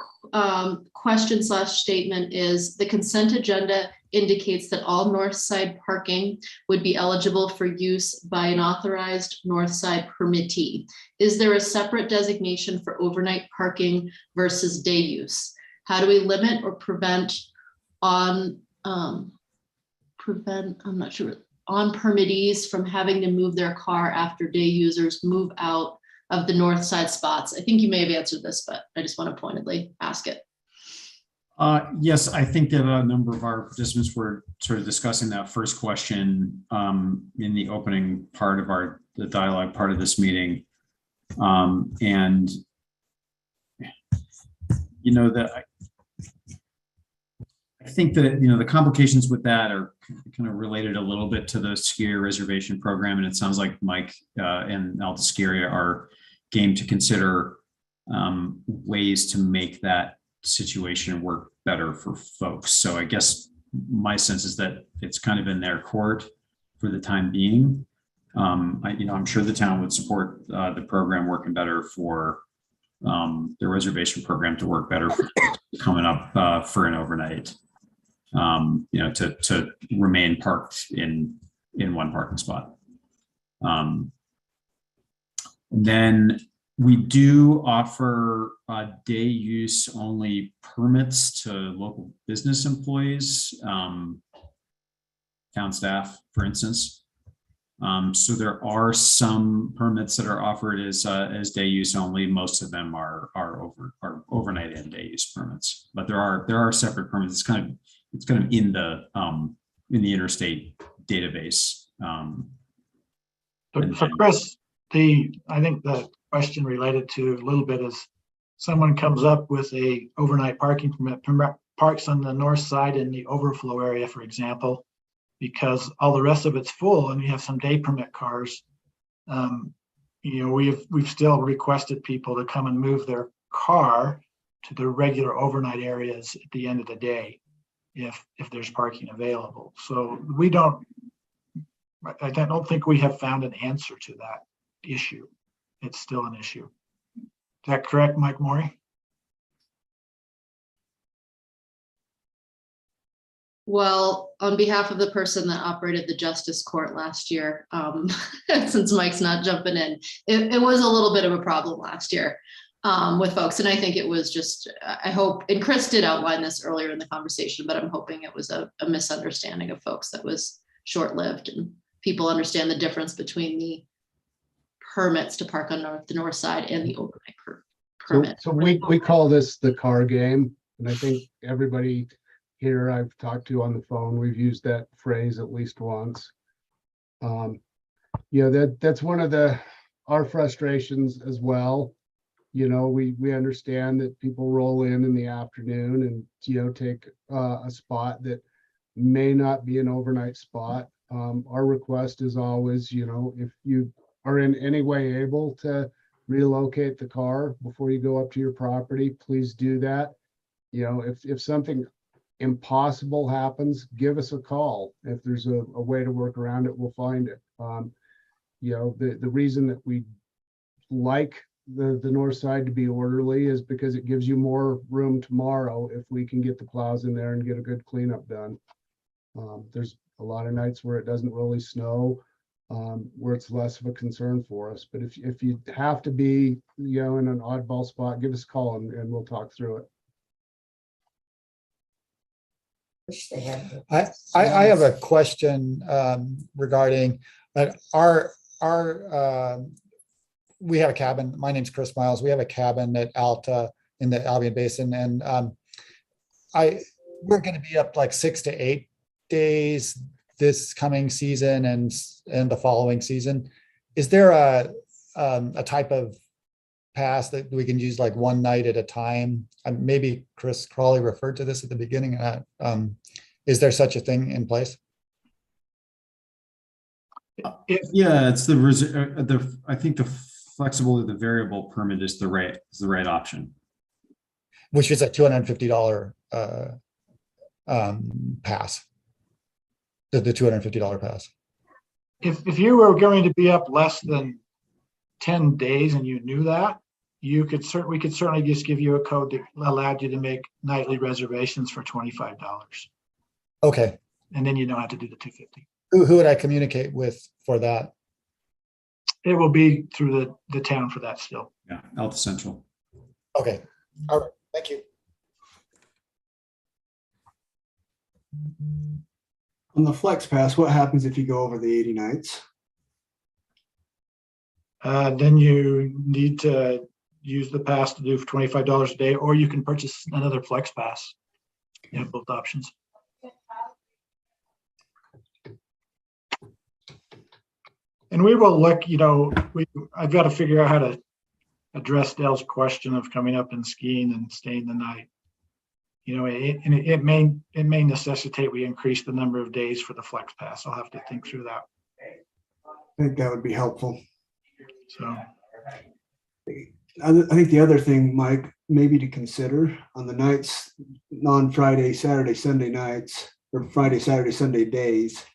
question / statement is: the consent agenda indicates that all north side parking would be eligible for use by an authorized north side permittee. Is there a separate designation for overnight parking versus day use? How do we limit or prevent on permittees from having to move their car after day users move out of the north side spots? I think you may have answered this, but I just want to pointedly ask it. Yes, I think that a number of our participants were sort of discussing that first question in the opening part of the dialogue part of this meeting. And that I think that, the complications with that are kind of related a little bit to the skier reservation program. And it sounds like Mike and Alta Skiria are game to consider ways to make that situation work better for folks. So I guess my sense is that it's kind of in their court for the time being. I'm sure the town would support the program working better for the reservation program to work better for coming up for an overnight, to remain parked in one parking spot. And then we do offer day use only permits to local business employees, town staff, for instance. So there are some permits that are offered as day use only. Most of them are overnight and day use permits, but there are separate permits. It's kind of in the interstate database. So Chris, I think the question related to a little bit is, someone comes up with a overnight parking permit, parks on the north side in the overflow area, for example, because all the rest of it's full, and you have some day permit cars. We've still requested people to come and move their car to the regular overnight areas at the end of the day, if there's parking available. So I don't think we have found an answer to that issue. It's still an issue. Is that correct, Mike Morey? Well, on behalf of the person that operated the Justice Court last year, since Mike's not jumping in, it was a little bit of a problem last year with folks. And I think it was just, I hope, and Chris did outline this earlier in the conversation, but I'm hoping it was a misunderstanding of folks that was short-lived, and people understand the difference between the permits to park on the north side and the overnight permit. So we call this the car game. And I think everybody here I've talked to on the phone, we've used that phrase at least once. That's one of our frustrations as well. We understand that people roll in the afternoon and, take a spot that may not be an overnight spot. Our request is always, if you are in any way able to relocate the car before you go up to your property, please do that. If something impossible happens, give us a call. If there's a way to work around it, we'll find it. The reason that we like the north side to be orderly is because it gives you more room tomorrow if we can get the plows in there and get a good cleanup done. There's a lot of nights where it doesn't really snow, where it's less of a concern for us. But if you have to be, in an oddball spot, give us a call and we'll talk through it. I have a question regarding we have a cabin. My name's Chris Miles. We have a cabin at Alta in the Albion Basin, and we're going to be up like 6 to 8 days this coming season and the following season, is there a type of pass that we can use like one night at a time? Maybe Chris Crawley referred to this at the beginning. Is there such a thing in place? Yeah, it's I think the flexible or the variable permit is the right option. Which is a $250 pass. The $250 pass. If you were going to be up less than 10 days and you knew that, we could certainly just give you a code that allowed you to make nightly reservations for $25. Okay. And then you don't have to do the $250. Who would I communicate with for that? It will be through the town for that still. Yeah, Alta Central. Okay. All right. Thank you. On the Flex Pass, what happens if you go over the 80 nights? Then you need to use the pass to do for $25 a day, or you can purchase another Flex Pass. You have both options. And we will look, I've got to figure out how to address Dale's question of coming up and skiing and staying the night. It may necessitate we increase the number of days for the Flex Pass. I'll have to think through that. I think that would be helpful. So I think the other thing, Mike, maybe to consider on the nights, non-Friday, Saturday, Sunday nights, or Friday, Saturday, Sunday days,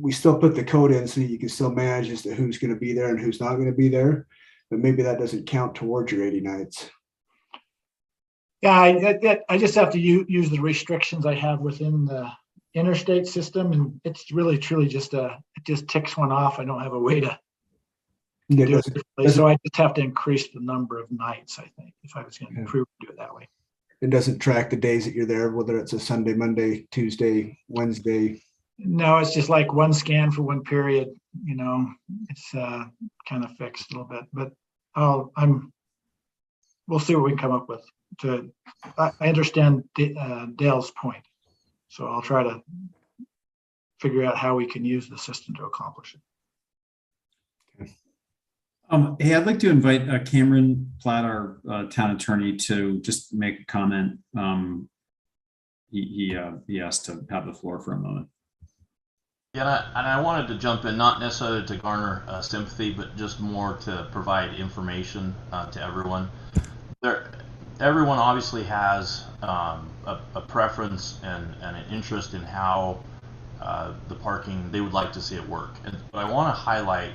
we still put the code in so you can still manage as to who's going to be there and who's not going to be there, but maybe that doesn't count towards your 80 nights. Yeah, I just have to use the restrictions I have within the interstate system, and it's really truly just it just ticks one off. I don't have a way to do it. So I just have to increase the number of nights, I think, if I was going to do it that way. It doesn't track the days that you're there, whether it's a Sunday, Monday, Tuesday, Wednesday. No, it's just like one scan for one period. It's kind of fixed a little bit, but we'll see what we can come up with. I understand Dale's point, so I'll try to figure out how we can use the system to accomplish it. Hey, I'd like to invite Cameron Platt, our town attorney, to just make a comment. He asked to have the floor for a moment. Yeah, and I wanted to jump in, not necessarily to garner sympathy, but just more to provide information to everyone. Everyone obviously has a preference and an interest in how the parking, they would like to see it work. But I want to highlight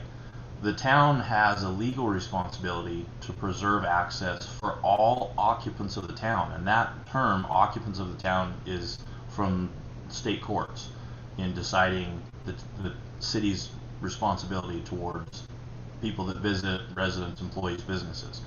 the town has a legal responsibility to preserve access for all occupants of the town. And that term, occupants of the town, is from state courts in deciding the city's responsibility towards people that visit, residents, employees, businesses.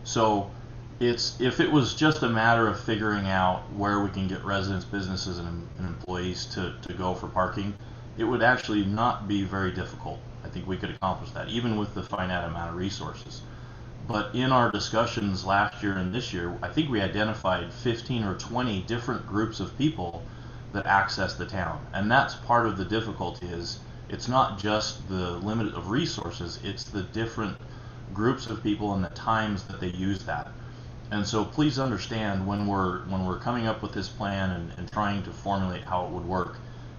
So if it was just a matter of figuring out where we can get residents, businesses, and employees to go for parking, it would actually not be very difficult. I think we could accomplish that, even with the finite amount of resources. But in our discussions last year and this year, I think we identified 15 or 20 different groups of people that access the town. And that's part of the difficulty, is it's not just the limit of resources, it's the different groups of people and the times that they use that. And so please understand, when we're coming up with this plan and trying to formulate how it would work,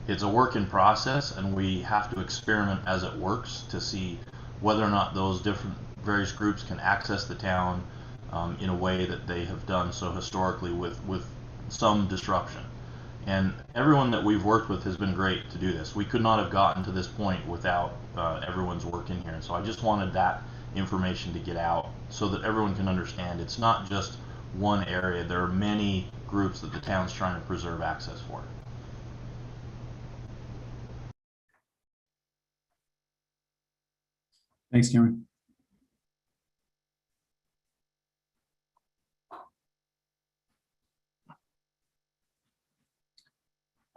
it's a work in process, and we have to experiment as it works to see whether or not those different various groups can access the town in a way that they have done so historically with some disruption. And everyone that we've worked with has been great to do this. We could not have gotten to this point without everyone's work in here. And so I just wanted that information to get out so that everyone can understand it's not just one area. There are many groups that the town's trying to preserve access for. Thanks, Cameron.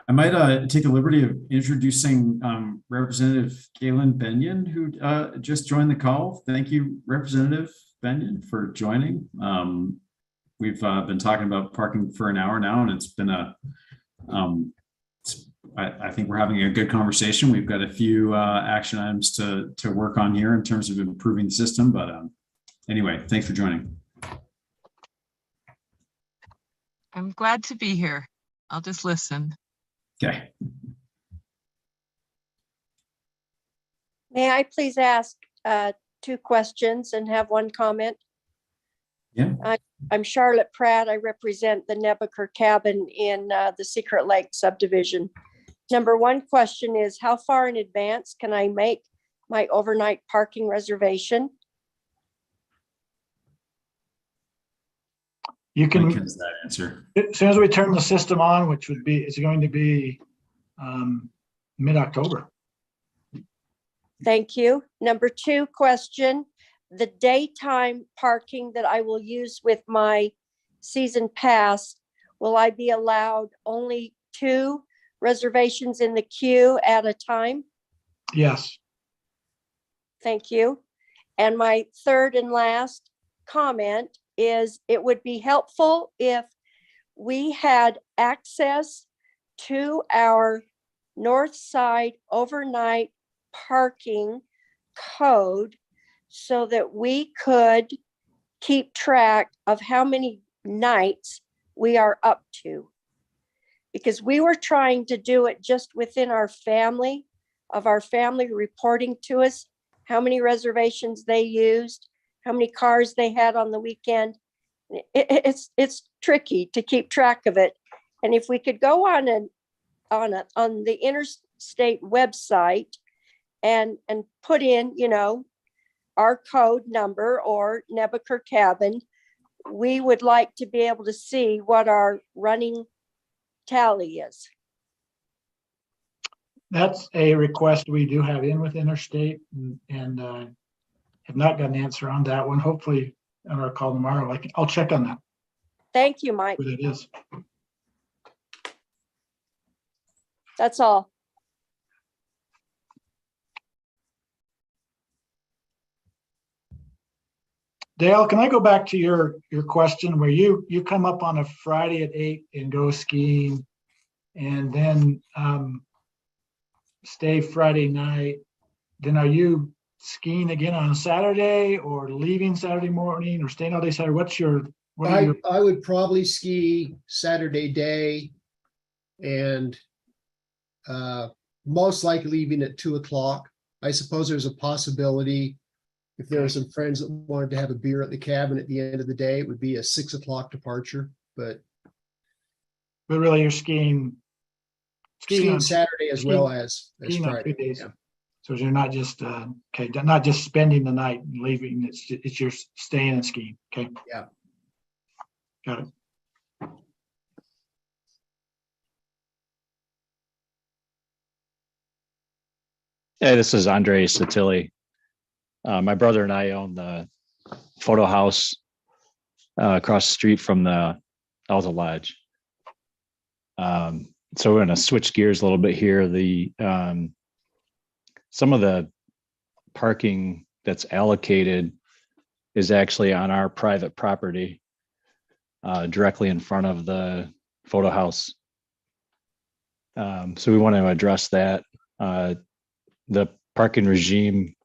I might take the liberty of introducing Representative Galen Benyon, who just joined the call. Thank you, Representative Benyon, for joining. We've been talking about parking for an hour now, and it's been a I think we're having a good conversation. We've got a few action items to work on here in terms of improving the system. But anyway, thanks for joining. I'm glad to be here. I'll just listen. Okay. May I please ask 2 questions and have 1 comment? Yeah. I'm Charlotte Pratt. I represent the Nebaker cabin in the Secret Lake subdivision. Number 1 question is, how far in advance can I make my overnight parking reservation? You can, Mike has that answer. as soon as we turn the system on, which would be, it's going to be mid-October. Thank you. Number 2 question, the daytime parking that I will use with my season pass, will I be allowed only 2 reservations in the queue at a time? Yes. Thank you. And my 3rd and last comment is, it would be helpful if we had access to our north side overnight parking code so that we could keep track of how many nights we are up to. Because we were trying to do it just within our family, of our family reporting to us how many reservations they used, how many cars they had on the weekend. It's tricky to keep track of it. And if we could go on the interstate website and put in, you know, our code number or Nebaker cabin, we would like to be able to see what our running tally is. That's a request we do have in with Interstate, and have not got an answer on that one. Hopefully on our call tomorrow, I'll check on that. Thank you, Mike. What it is. That's all. Dale, can I go back to your question where you come up on a Friday at 8 and go skiing, and then stay Friday night? Then are you skiing again on Saturday, or leaving Saturday morning, or staying all day Saturday? I would probably ski Saturday day and most likely leaving at 2 o'clock. I suppose there's a possibility if there are some friends that wanted to have a beer at the cabin at the end of the day, it would be a 6 o'clock departure, but really you're skiing skiing Saturday as well as skiing on Friday. 2 days. Yeah. So you're not just not just spending the night and leaving. It's you're staying and skiing. Okay. Yeah. Got it. Hey, this is Andre Satilli. My brother and I own the photo house across the street from the Alta Lodge. So we're going to switch gears a little bit here. Some of the parking that's allocated is actually on our private property, directly in front of the photo house. So we want to address that. The parking regime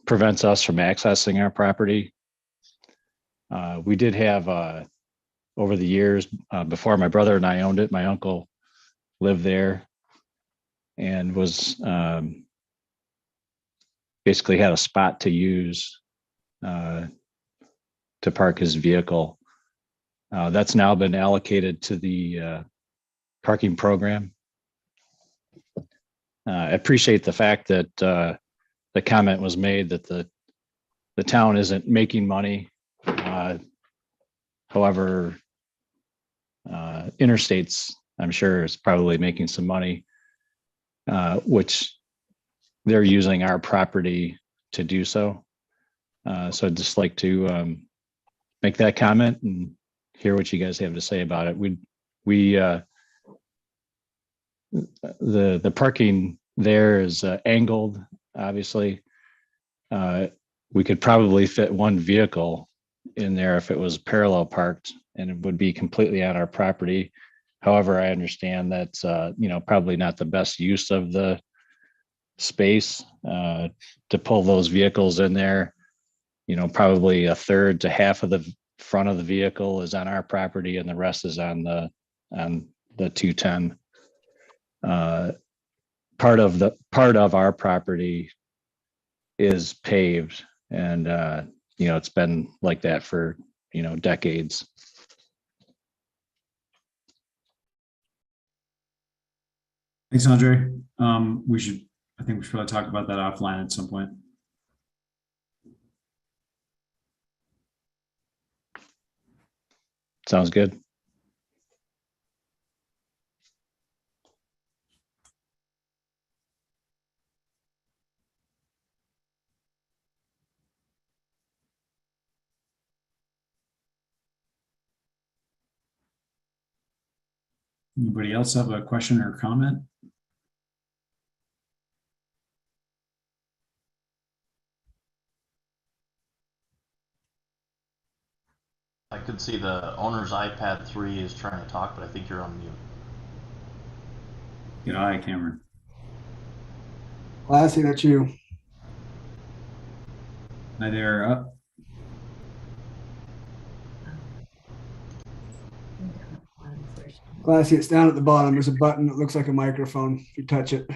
prevents us from accessing our property. We did have, over the years, before my brother and I owned it, my uncle lived there and was basically had a spot to use to park his vehicle. That's now been allocated to the parking program. I appreciate the fact that the comment was made that the town isn't making money. However, Interstate's, I'm sure, is probably making some money, which they're using our property to do so. So I'd just like to make that comment and hear what you guys have to say about it. The parking there is angled, obviously. We could probably fit one vehicle in there if it was parallel parked, and it would be completely on our property. However, I understand that's, probably not the best use of the space to pull those vehicles in there. Probably a third to half of the front of the vehicle is on our property and the rest is on the 210. Part of our property is paved, and it's been like that for decades. Thanks, Andre. I think we should probably talk about that offline at some point. Sounds good. Anybody else have a question or comment? I could see the owner's iPad 3 is trying to talk, but I think you're on mute. Good eye, Cameron. Classy, that's you. Hi there. Up. Classy, it's down at the bottom. There's a button that looks like a microphone if you touch it.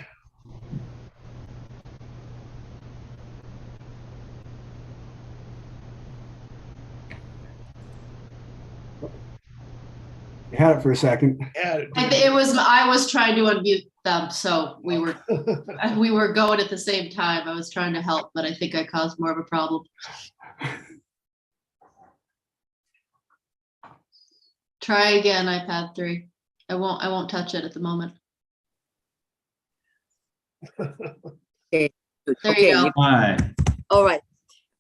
You had it for a second. I was trying to unmute them, so we were going at the same time. I was trying to help, but I think I caused more of a problem. Try again, iPad 3. I won't touch it at the moment. Okay. There you go. Hi. All right.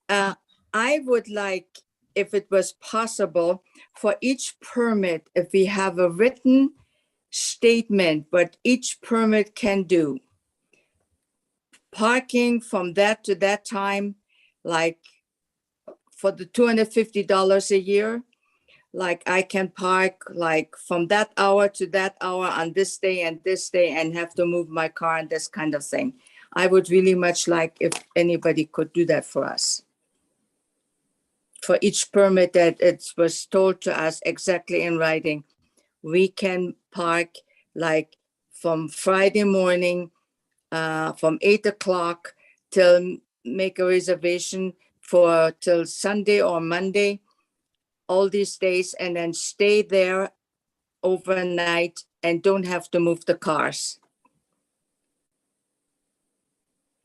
I would like, if it was possible, for each permit, if we have a written statement, what each permit can do. Parking from that to that time, like for the $250 a year, like I can park like from that hour to that hour on this day and have to move my car and this kind of thing. I would really much like if anybody could do that for us. For each permit that it was told to us exactly in writing, we can park like from Friday morning, from 8 o'clock till make a reservation for till Sunday or Monday, all these days, and then stay there overnight and don't have to move the cars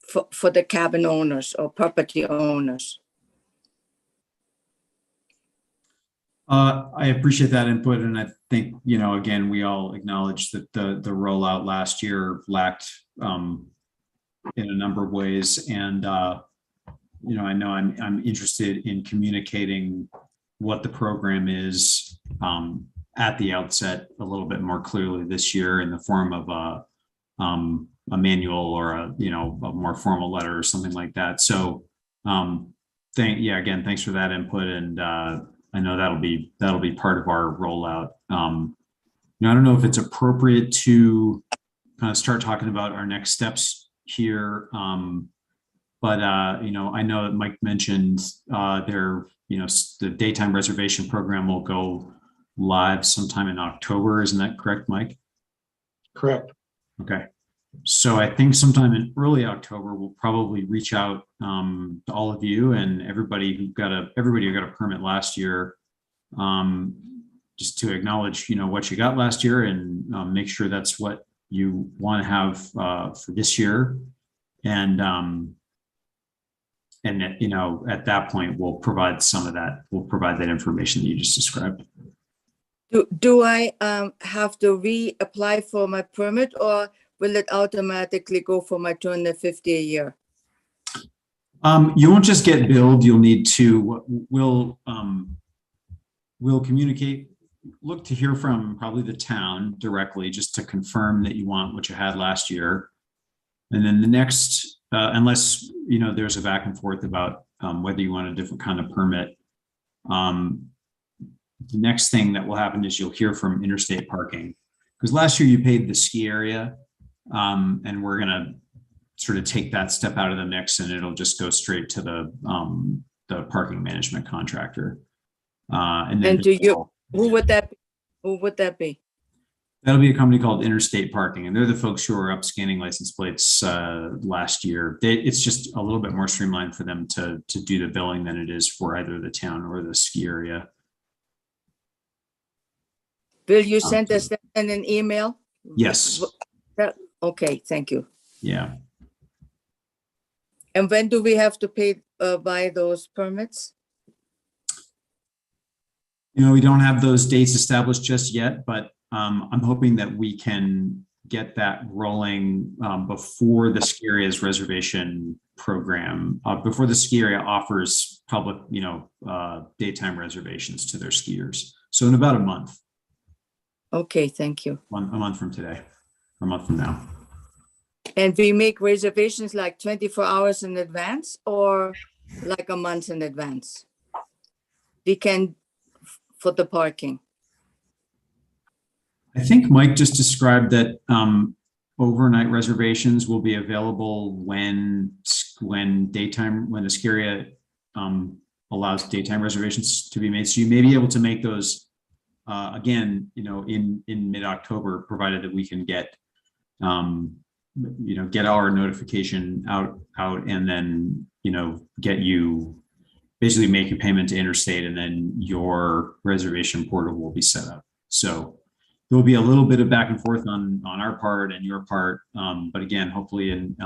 for the cabin owners or property owners. I appreciate that input, and I think, again, we all acknowledge that the rollout last year lacked in a number of ways, and I know I'm interested in communicating what the program is at the outset a little bit more clearly this year in the form of a manual or a more formal letter or something like that. So again, thanks for that input, and I know that'll be part of our rollout. I don't know if it's appropriate to kind of start talking about our next steps here, but I know that Mike mentioned the daytime reservation program will go live sometime in October. Isn't that correct, Mike? Correct. Okay. So I think sometime in early October, we'll probably reach out to all of you and everybody who got a permit last year, just to acknowledge, what you got last year and make sure that's what you want to have for this year. And at that point, we'll provide that information that you just described. Do I have to reapply for my permit, or will it automatically go for my $250 a year? You won't just get billed. You'll need to, we'll communicate, look to hear from probably the town directly, just to confirm that you want what you had last year. And then the next, unless, there's a back and forth about whether you want a different kind of permit, the next thing that will happen is you'll hear from Interstate Parking. because last year you paid the ski area, and we're gonna sort of take that step out of the mix, and it'll just go straight to the parking management contractor. And then And who would that be? Who would that be? that'll be a company called Interstate Parking, and they're the folks who were up scanning license plates last year. It's just a little bit more streamlined for them to do the billing than it is for either the town or the ski area. Will you send us that in an email? Yes. Okay, thank you. Yeah. And when do we have to pay, buy those permits? We don't have those dates established just yet, but I'm hoping that we can get that rolling before the ski area's reservation program, before the ski area offers public, daytime reservations to their skiers. So in about a month. Okay, thank you. A month from today, or a month from now. And we make reservations like 24 hours in advance or like a month in advance? We can, for the parking. I think Mike just described that overnight reservations will be available when the ski area allows daytime reservations to be made. So you may be able to make those again, in mid-October, provided that we can get get our notification out and then get you basically make a payment to Interstate, and then your reservation portal will be set up. So there will be a little bit of back and forth on our part and your part, but again, hopefully in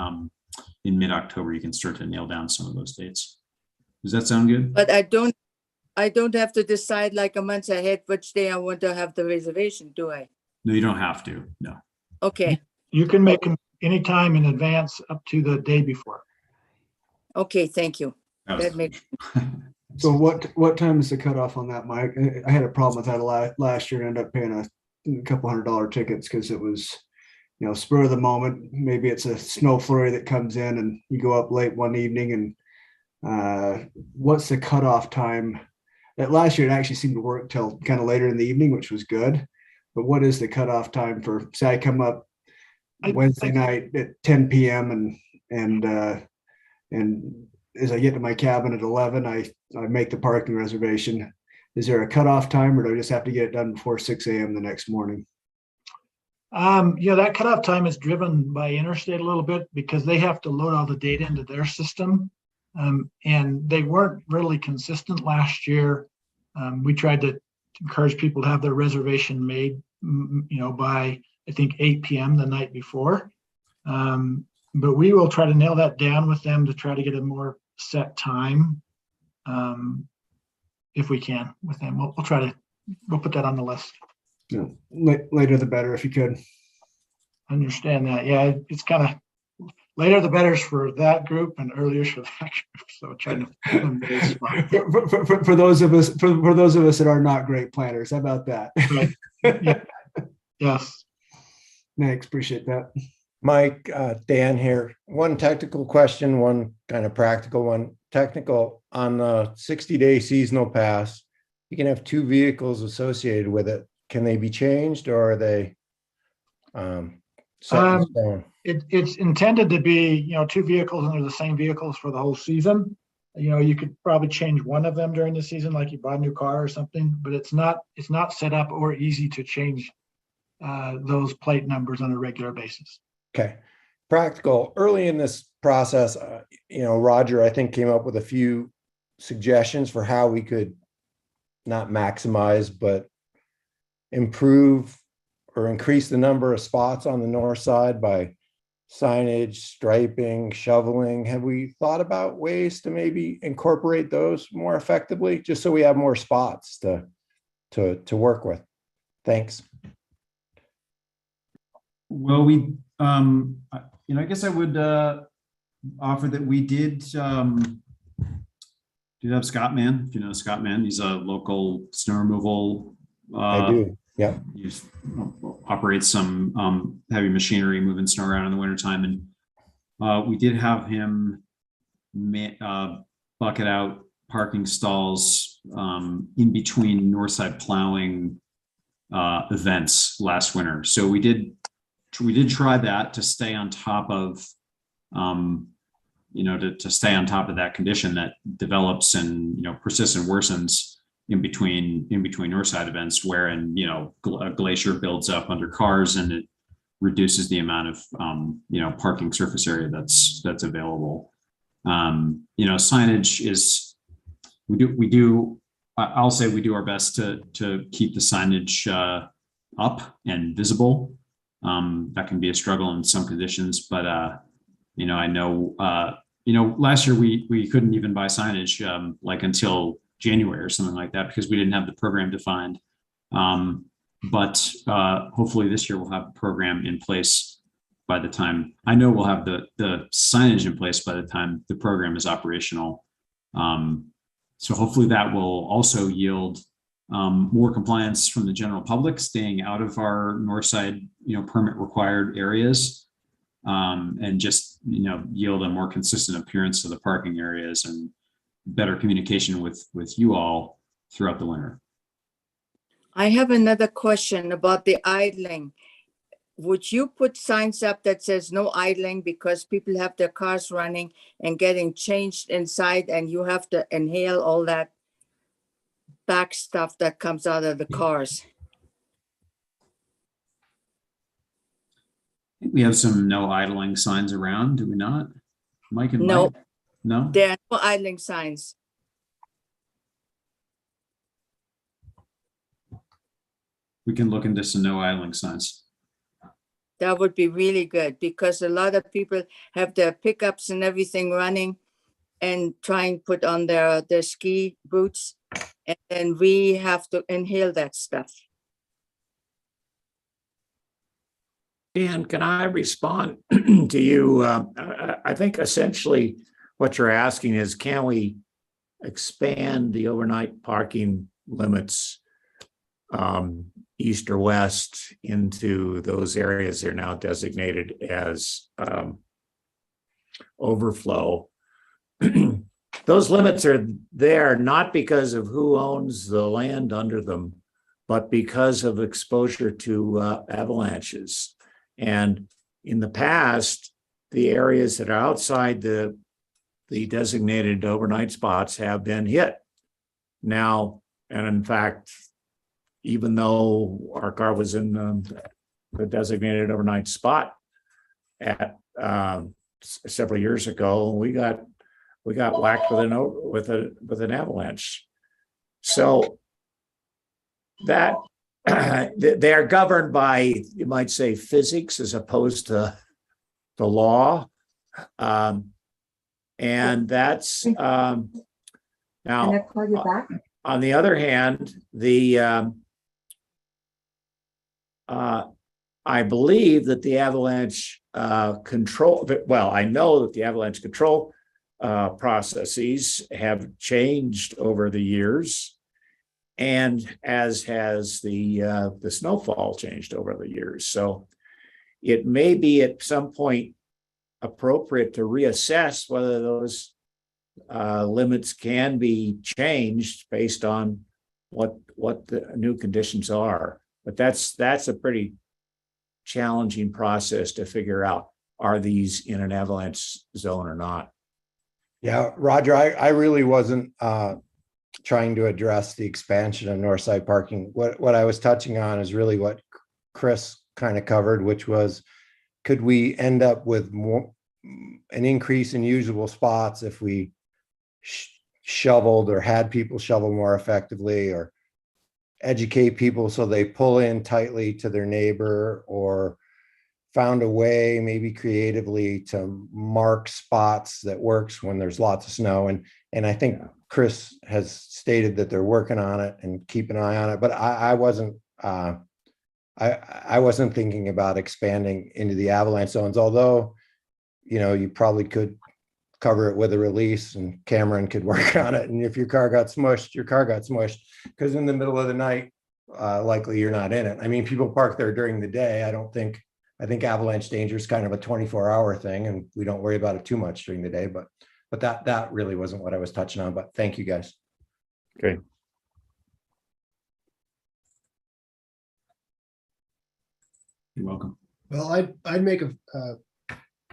mid-October you can start to nail down some of those dates. Does that sound good? But I don't have to decide like a month ahead which day I want to have the reservation, do I? No, you don't have to. No. Okay. You can make them anytime in advance up to the day before. Okay, thank you. That makes So what time is the cutoff on that, Mike? I had a problem with that last year and ended up paying a couple $100 tickets because it was, spur of the moment. Maybe it's a snow flurry that comes in and you go up late one evening. And what's the cutoff time? That last year it actually seemed to work till kind of later in the evening, which was good. But what is the cutoff time for, say I come up Wednesday night at 10 p.m. and as I get to my cabin at 11, I make the parking reservation. Is there a cutoff time, or do I just have to get it done before 6 a.m. the next morning? That cutoff time is driven by Interstate a little bit because they have to load all the data into their system. And they weren't really consistent last year. We tried to encourage people to have their reservation made, by I think 8 p.m. the night before. But we will try to nail that down with them to try to get a more set time, if we can with them. We'll put that on the list. Yeah, later the better if you could. Understand that. Yeah, it's kind of later the better for that group and earlier for that group. So trying to for those of us that are not great planners. How about that? Right. Yeah. Yes. Thanks. Appreciate that. Mike, Dan here. One technical question, one kind of practical one. Technical, on the 60-day seasonal pass, you can have 2 vehicles associated with it. Can they be changed, or are they set in stone? It's intended to be, 2 vehicles, and they're the same vehicles for the whole season. You could probably change one of them during the season, like you bought a new car or something, but it's not set up or easy to change those plate numbers on a regular basis. Okay. Practical. Early in this process, Roger, I think, came up with a few suggestions for how we could not maximize, but improve or increase the number of spots on the north side by signage, striping, shoveling. Have we thought about ways to maybe incorporate those more effectively, just so we have more spots to work with? Thanks. Well, I guess I would offer that we did have Scott Mann. If you know Scott Mann, he's a local snow removal. I do. Yeah. He operates some heavy machinery moving snow around in the wintertime. And we did have him bucket out parking stalls in between Northside plowing events last winter. So we did try that to stay on top of, to stay on top of that condition that develops and, persists and worsens in between Northside events, wherein, a glacier builds up under cars and it reduces the amount of, parking surface area that's available. Signage is, I'll say we do our best to keep the signage up and visible. That can be a struggle in some conditions, but I know last year we couldn't even buy signage until January or something like that because we didn't have the program defined. But hopefully this year we'll have a program in place by the time, I know we'll have the signage in place by the time the program is operational. So hopefully that will also yield more compliance from the general public, staying out of our Northside, permit required areas, and just, yield a more consistent appearance of the parking areas and better communication with you all throughout the winter. I have another question about the idling. Would you put signs up that says no idling because people have their cars running and getting changed inside and you have to inhale all that back stuff that comes out of the cars? We have some no idling signs around, do we not? Mike and No. Mike? No? There are no idling signs. We can look into some no idling signs. That would be really good because a lot of people have their pickups and everything running and trying to put on their ski boots. And then we have to inhale that stuff. Dan, can I respond to you? I think essentially what you're asking is, can we expand the overnight parking limits east or west into those areas that are now designated as overflow? Those limits are there not because of who owns the land under them, but because of exposure to avalanches. And in the past, the areas that are outside the designated overnight spots have been hit. Now, and in fact, even though our car was in the designated overnight spot at several years ago, we got whacked with an avalanche. So that they are governed by, you might say, physics as opposed to the law, and that's now. Can I call you back? On the other hand, I believe that the avalanche control, well, I know that the avalanche control processes have changed over the years, and as has the snowfall changed over the years. So it may be at some point appropriate to reassess whether those limits can be changed based on what the new conditions are. But that's a pretty challenging process to figure out, are these in an avalanche zone or not? Yeah, Roger, I really wasn't trying to address the expansion of Northside parking. What I was touching on is really what Chris kind of covered, which was, could we end up with an increase in usable spots if we shoveled or had people shovel more effectively, or educate people so they pull in tightly to their neighbor, or found a way maybe creatively to mark spots that works when there's lots of snow. And I think Chris has stated that they're working on it and keep an eye on it, but I wasn't thinking about expanding into the avalanche zones, although, you probably could cover it with a release and Cameron could work on it. And if your car got smushed, because in the middle of the night, likely you're not in it. I mean, people park there during the day. I think avalanche danger is kind of a 24-hour thing, and we don't worry about it too much during the day, but that really wasn't what I was touching on, but thank you guys. Okay. You're welcome. Well, I'd make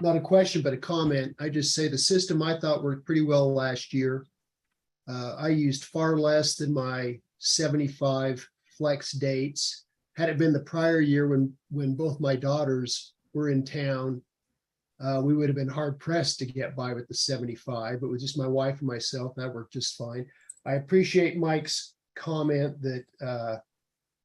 not a question, but a comment. I just say the system I thought worked pretty well last year. I used far less than my 75 flex dates. Had it been the prior year when both my daughters were in town, we would have been hard pressed to get by with the 75, but with just my wife and myself, that worked just fine. I appreciate Mike's comment that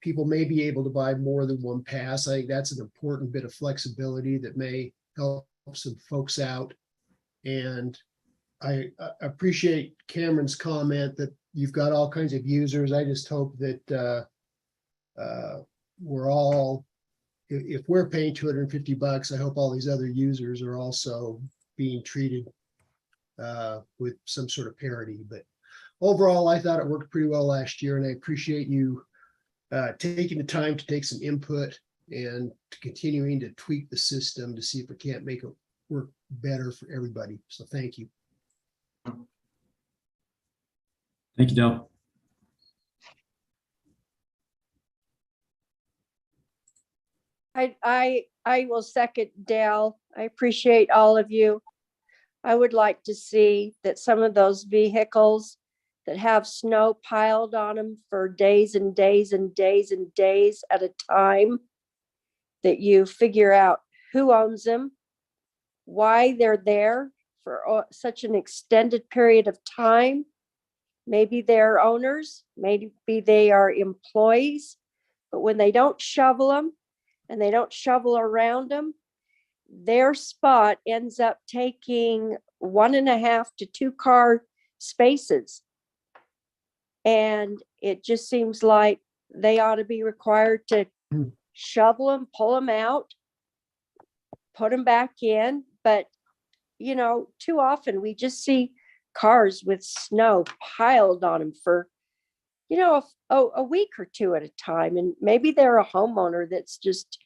people may be able to buy more than one pass. I think that's an important bit of flexibility that may help some folks out. And I appreciate Cameron's comment that you've got all kinds of users. I just hope that we're all, if we're paying $250, I hope all these other users are also being treated with some sort of parity. But overall, I thought it worked pretty well last year, and I appreciate you taking the time to take some input and to continuing to tweak the system to see if we can't make it work better for everybody. So thank you. Thank you, Dell. I will second Dale. I appreciate all of you. I would like to see that some of those vehicles that have snow piled on them for days and days and days and days at a time, that you figure out who owns them, why they're there for such an extended period of time. Maybe they're owners, maybe they are employees, but when they don't shovel them and they don't shovel around them, their spot ends up taking 1.5 to 2 car spaces. And it just seems like they ought to be required to shovel them, pull them out, put them back in. But, you know, too often we just see cars with snow piled on them for, you know, a week or two at a time. And maybe they're a homeowner that's just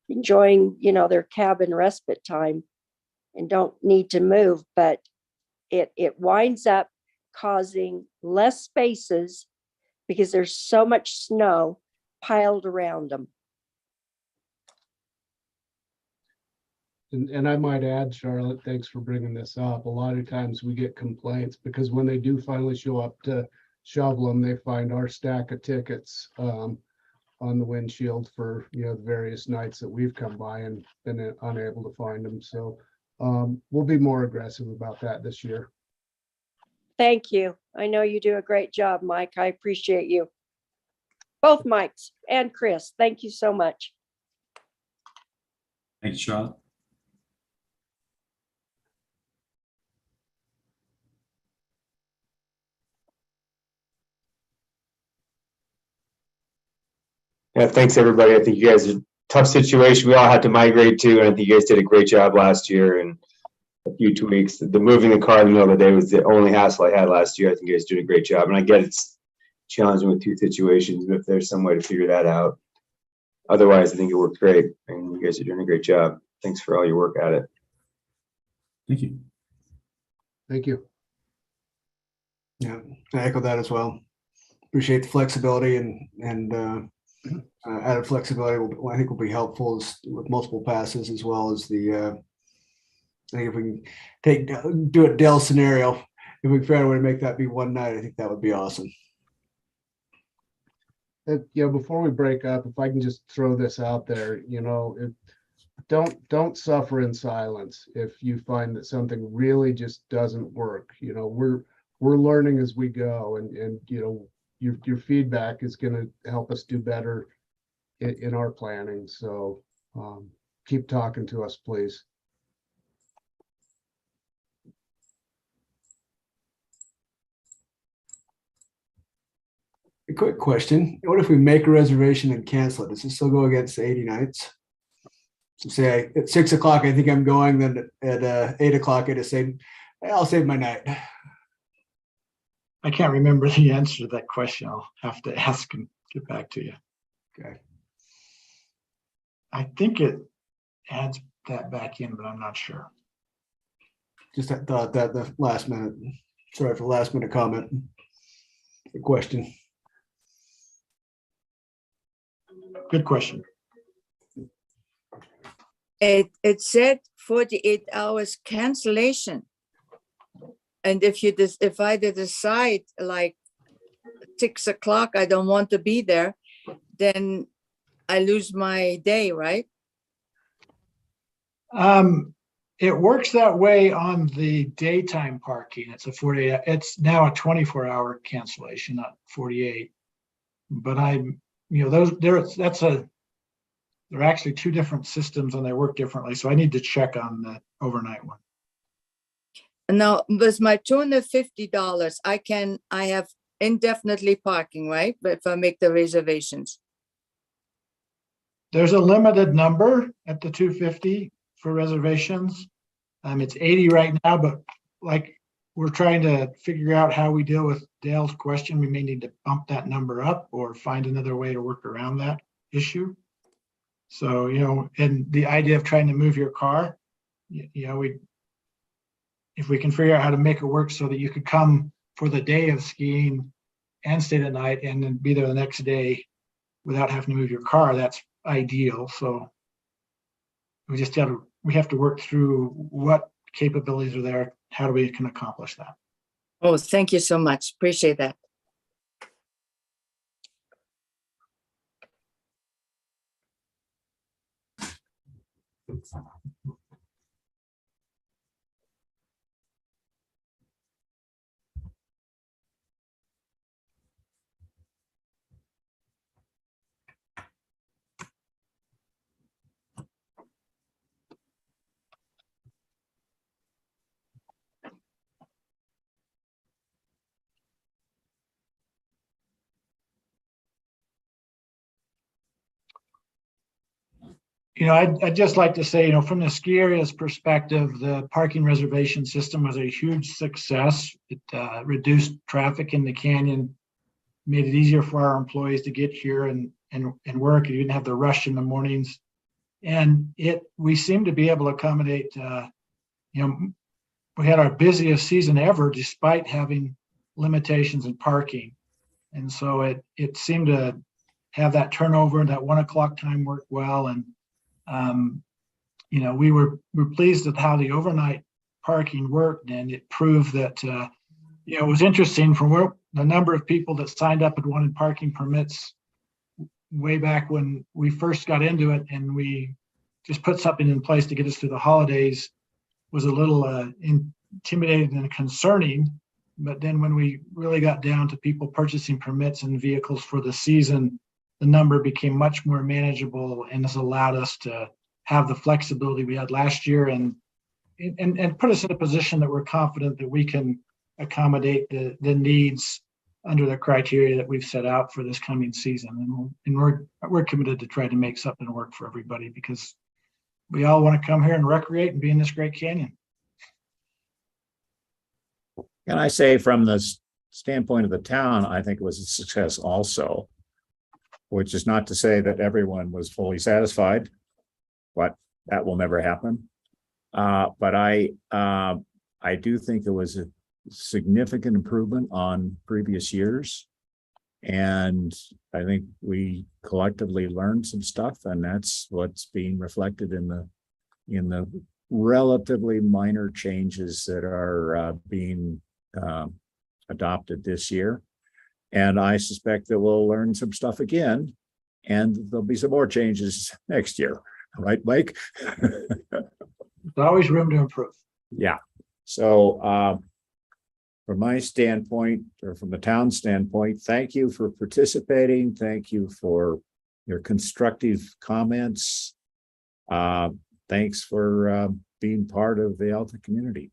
enjoying, you know, their cabin respite time and don't need to move, but it winds up causing less spaces because there's so much snow piled around them. And I might add, Charlotte, thanks for bringing this up. A lot of times we get complaints because when they do finally show up to shovel them, they find our stack of tickets on the windshield for, you know, the various nights that we've come by and been unable to find them. So we'll be more aggressive about that this year. Thank you. I know you do a great job, Mike. I appreciate you. Both Mikes and Chris, thank you so much. Thank you, Charlotte. Yeah, thanks everybody. I think you guys are tough situation we all had to migrate to, and I think you guys did a great job last year and a few tweaks. The moving the car in the middle of the day was the only hassle I had last year. I think you guys did a great job, and I get it's challenging with 2 situations, but if there's some way to figure that out. Otherwise, I think it worked great, and you guys are doing a great job. Thanks for all your work at it. Thank you. Thank you. Yeah, I echo that as well. Appreciate the flexibility and added flexibility. I think will be helpful with multiple passes, as well as the. I think if we can do a Dell scenario, if we figure out a way to make that be one night, I think that would be awesome. You know, before we break up, if I can just throw this out there, you know, don't suffer in silence if you find that something really just doesn't work. You know, we're learning as we go, and you know, your feedback is going to help us do better in our planning. So keep talking to us, please. A quick question. What if we make a reservation and cancel it? Does it still go against the 80 nights? So say at 6 o'clock, I think I'm going, then at 8 o'clock, I just say, I'll save my night. I can't remember the answer to that question. I'll have to ask and get back to you. Okay. I think it adds that back in, but I'm not sure. Just thought that the last minute. Sorry for the last minute comment. The question. Good question. It said 48 hours cancellation. And if I decide like 6 o'clock, I don't want to be there, then I lose my day, right? It works that way on the daytime parking. It's a 48, it's now a 24-hour cancellation, not 48. But they're actually two different systems and they work differently. So I need to check on the overnight one. Now, with my $250, I have indefinitely parking, right? But if I make the reservations. There's a limited number at the 250 for reservations. It's 80 right now, but like we're trying to figure out how we deal with Dale's question. We may need to bump that number up or find another way to work around that issue. So, and the idea of trying to move your car, if we can figure out how to make it work so that you could come for the day of skiing and stay the night and then be there the next day without having to move your car, that's ideal. So we have to work through what capabilities are there. How do we can accomplish that? Oh, thank you so much. Appreciate that. I'd just like to say, from the ski area's perspective, the parking reservation system was a huge success. It reduced traffic in the canyon, made it easier for our employees to get here and work. You didn't have the rush in the mornings. And we seem to be able to accommodate, we had our busiest season ever despite having limitations in parking. And so it seemed to have that turnover and that 1 o'clock time worked well. And we're pleased with how the overnight parking worked, and it proved that it was interesting from the number of people that signed up and wanted parking permits way back when we first got into it, and we just put something in place to get us through the holidays, was a little intimidating and concerning. But then when we really got down to people purchasing permits and vehicles for the season, the number became much more manageable and has allowed us to have the flexibility we had last year and put us in a position that we're confident that we can accommodate the needs under the criteria that we've set out for this coming season. And we're committed to try to make something work for everybody because we all want to come here and recreate and be in this great canyon. Can I say from the standpoint of the town, I think it was a success also, which is not to say that everyone was fully satisfied, but that will never happen. But I do think it was a significant improvement on previous years. And I think we collectively learned some stuff, and that's what's being reflected in the relatively minor changes that are being adopted this year. And I suspect that we'll learn some stuff again, and there'll be some more changes next year. Right, Mike? There's always room to improve. Yeah. So from my standpoint, or from the town standpoint, thank you for participating. Thank you for your constructive comments. Thanks for being part of the Alta community.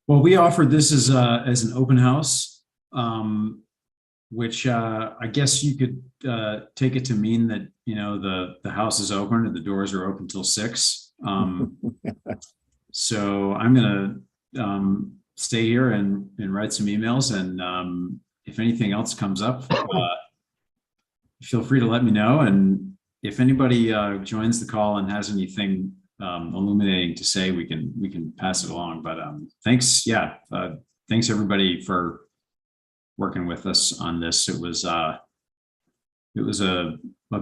Well, we offered this as an open house, which I guess you could take it to mean that the house is open and the doors are open till 6. So I'm gonna stay here and write some emails, and if anything else comes up, feel free to let me know. And if anybody joins the call and has anything illuminating to say, we can pass it along. But thanks, thanks everybody for working with us on this. It was a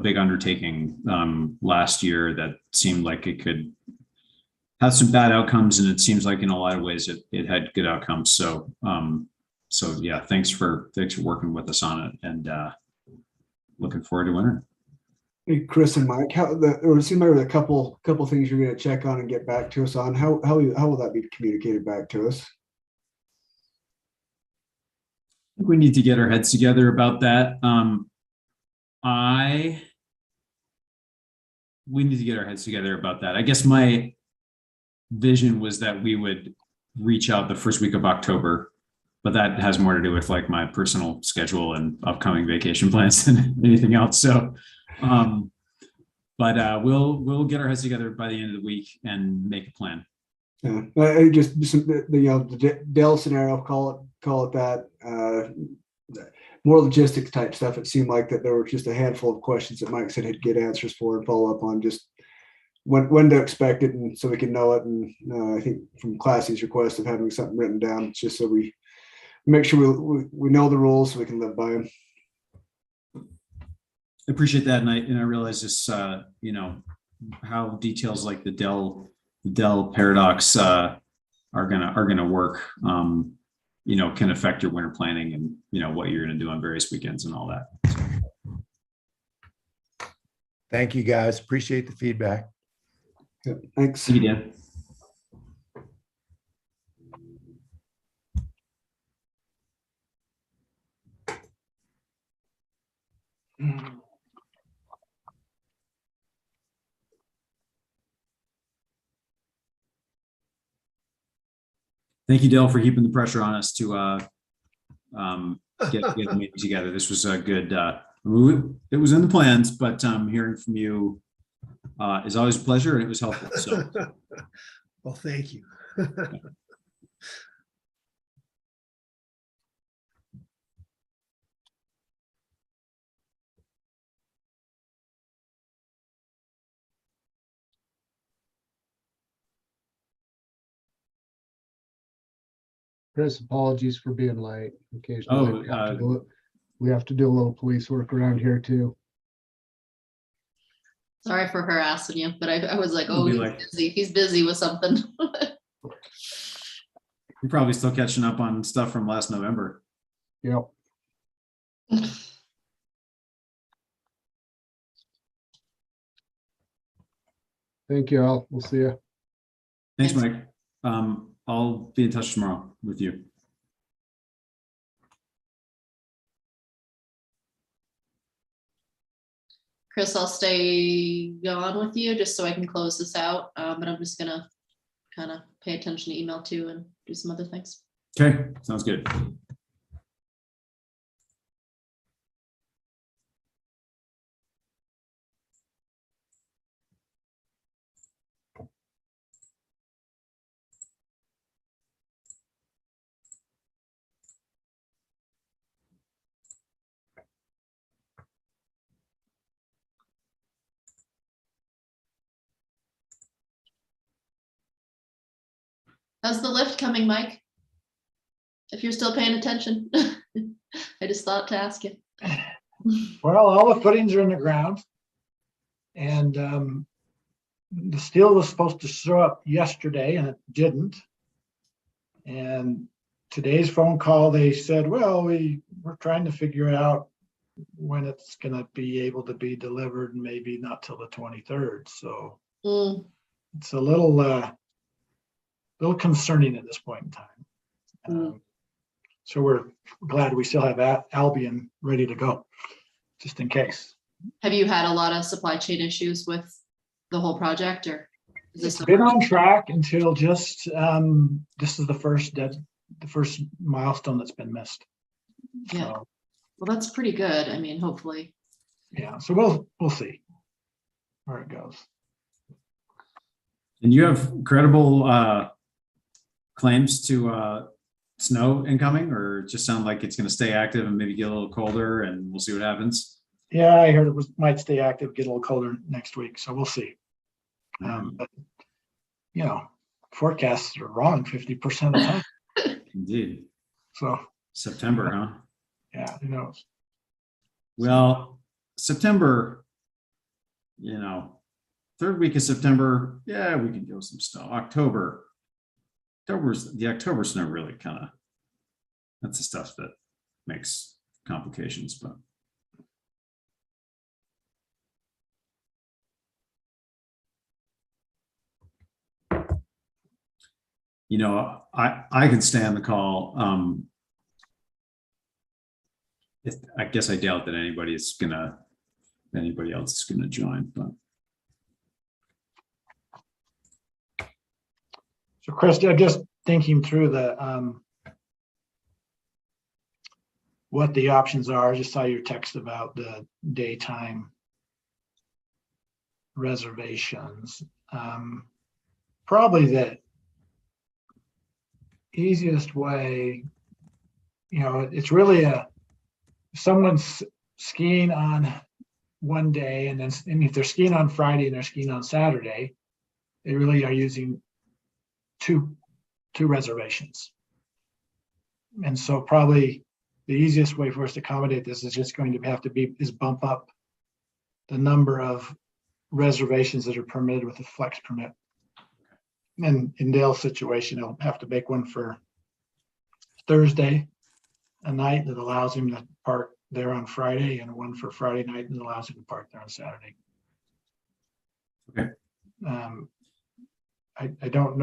big undertaking last year that seemed like it could have some bad outcomes, and it seems like in a lot of ways it had good outcomes. So yeah, thanks for working with us on it, and looking forward to winter. Hey, Chris and Mike, it seemed like there were a couple things you're going to check on and get back to us on. How will that be communicated back to us? We need to get our heads together about that. We need to get our heads together about that. I guess my vision was that we would reach out the first week of October, but that has more to do with like my personal schedule and upcoming vacation plans than anything else. So, but we'll get our heads together by the end of the week and make a plan. Yeah, I just the Dell scenario, call it that. More logistics type stuff. It seemed like that there were just a handful of questions that Mike said he'd get answers for and follow up on, just when to expect it, and so we can know it. And I think from Classy's request of having something written down, it's just so we make sure we know the rules so we can live by them. I appreciate that, and I realize this, how details like the Dell paradox are gonna work. Can affect your winter planning and what you're going to do on various weekends and all that. Thank you, guys. Appreciate the feedback. Yeah, thanks. See you, Dan. Thank you, Dale, for keeping the pressure on us to get the meeting together. This was a good. It was in the plans, but hearing from you is always a pleasure, and it was helpful. So, Well, thank you. Chris, apologies for being late. Occasionally we have to do a little police work around here too. Sorry for harassing you, but I was like, oh, We'll be he's busy. He's busy with something. you're probably still catching up on stuff from last November. Yep. Thank you all. We'll see you. Thanks, Mike. I'll be in touch tomorrow with you. Chris, I'll stay on with you just so I can close this out. But I'm just gonna kind of pay attention to email too and do some other things. Okay, sounds good. How's the lift coming, Mike? If you're still paying attention. I just thought to ask you. Well, all the footings are in the ground. And the steel was supposed to show up yesterday and it didn't. And today's phone call, they said, well, we're trying to figure out when it's going to be able to be delivered, and maybe not till the 23rd. So it's a little concerning at this point in time. So we're glad we still have Albion ready to go, just in case. Have you had a lot of supply chain issues with the whole project, or is this It's been on track until just this is the first milestone that's been missed. Yeah. So, well, that's pretty good. I mean, hopefully. yeah. So we'll see where it goes. And you have credible claims to snow incoming, or just sound like it's going to stay active and maybe get a little colder, and we'll see what happens? Yeah, I heard it might stay active, get a little colder next week, so we'll see. But forecasts are wrong 50% of the time. Indeed. So, September, huh? yeah, who knows? Well, September, third week of September, yeah, we can go some stuff. The October snow really kind of, that's the stuff that makes complications, but. I can stand the call. I guess I doubt that anybody else is gonna join, but. So Chris, I'm just thinking through what the options are. I just saw your text about the daytime reservations. Probably the easiest way, it's really if someone's skiing on one day and if they're skiing on Friday and they're skiing on Saturday, they really are using two reservations. And so probably the easiest way for us to accommodate this is just going to have to bump up the number of reservations that are permitted with a flex permit. And in Dale's situation, he'll have to make one for Thursday, a night that allows him to park there on Friday, and one for Friday night that allows him to park there on Saturday. Okay. I don't know.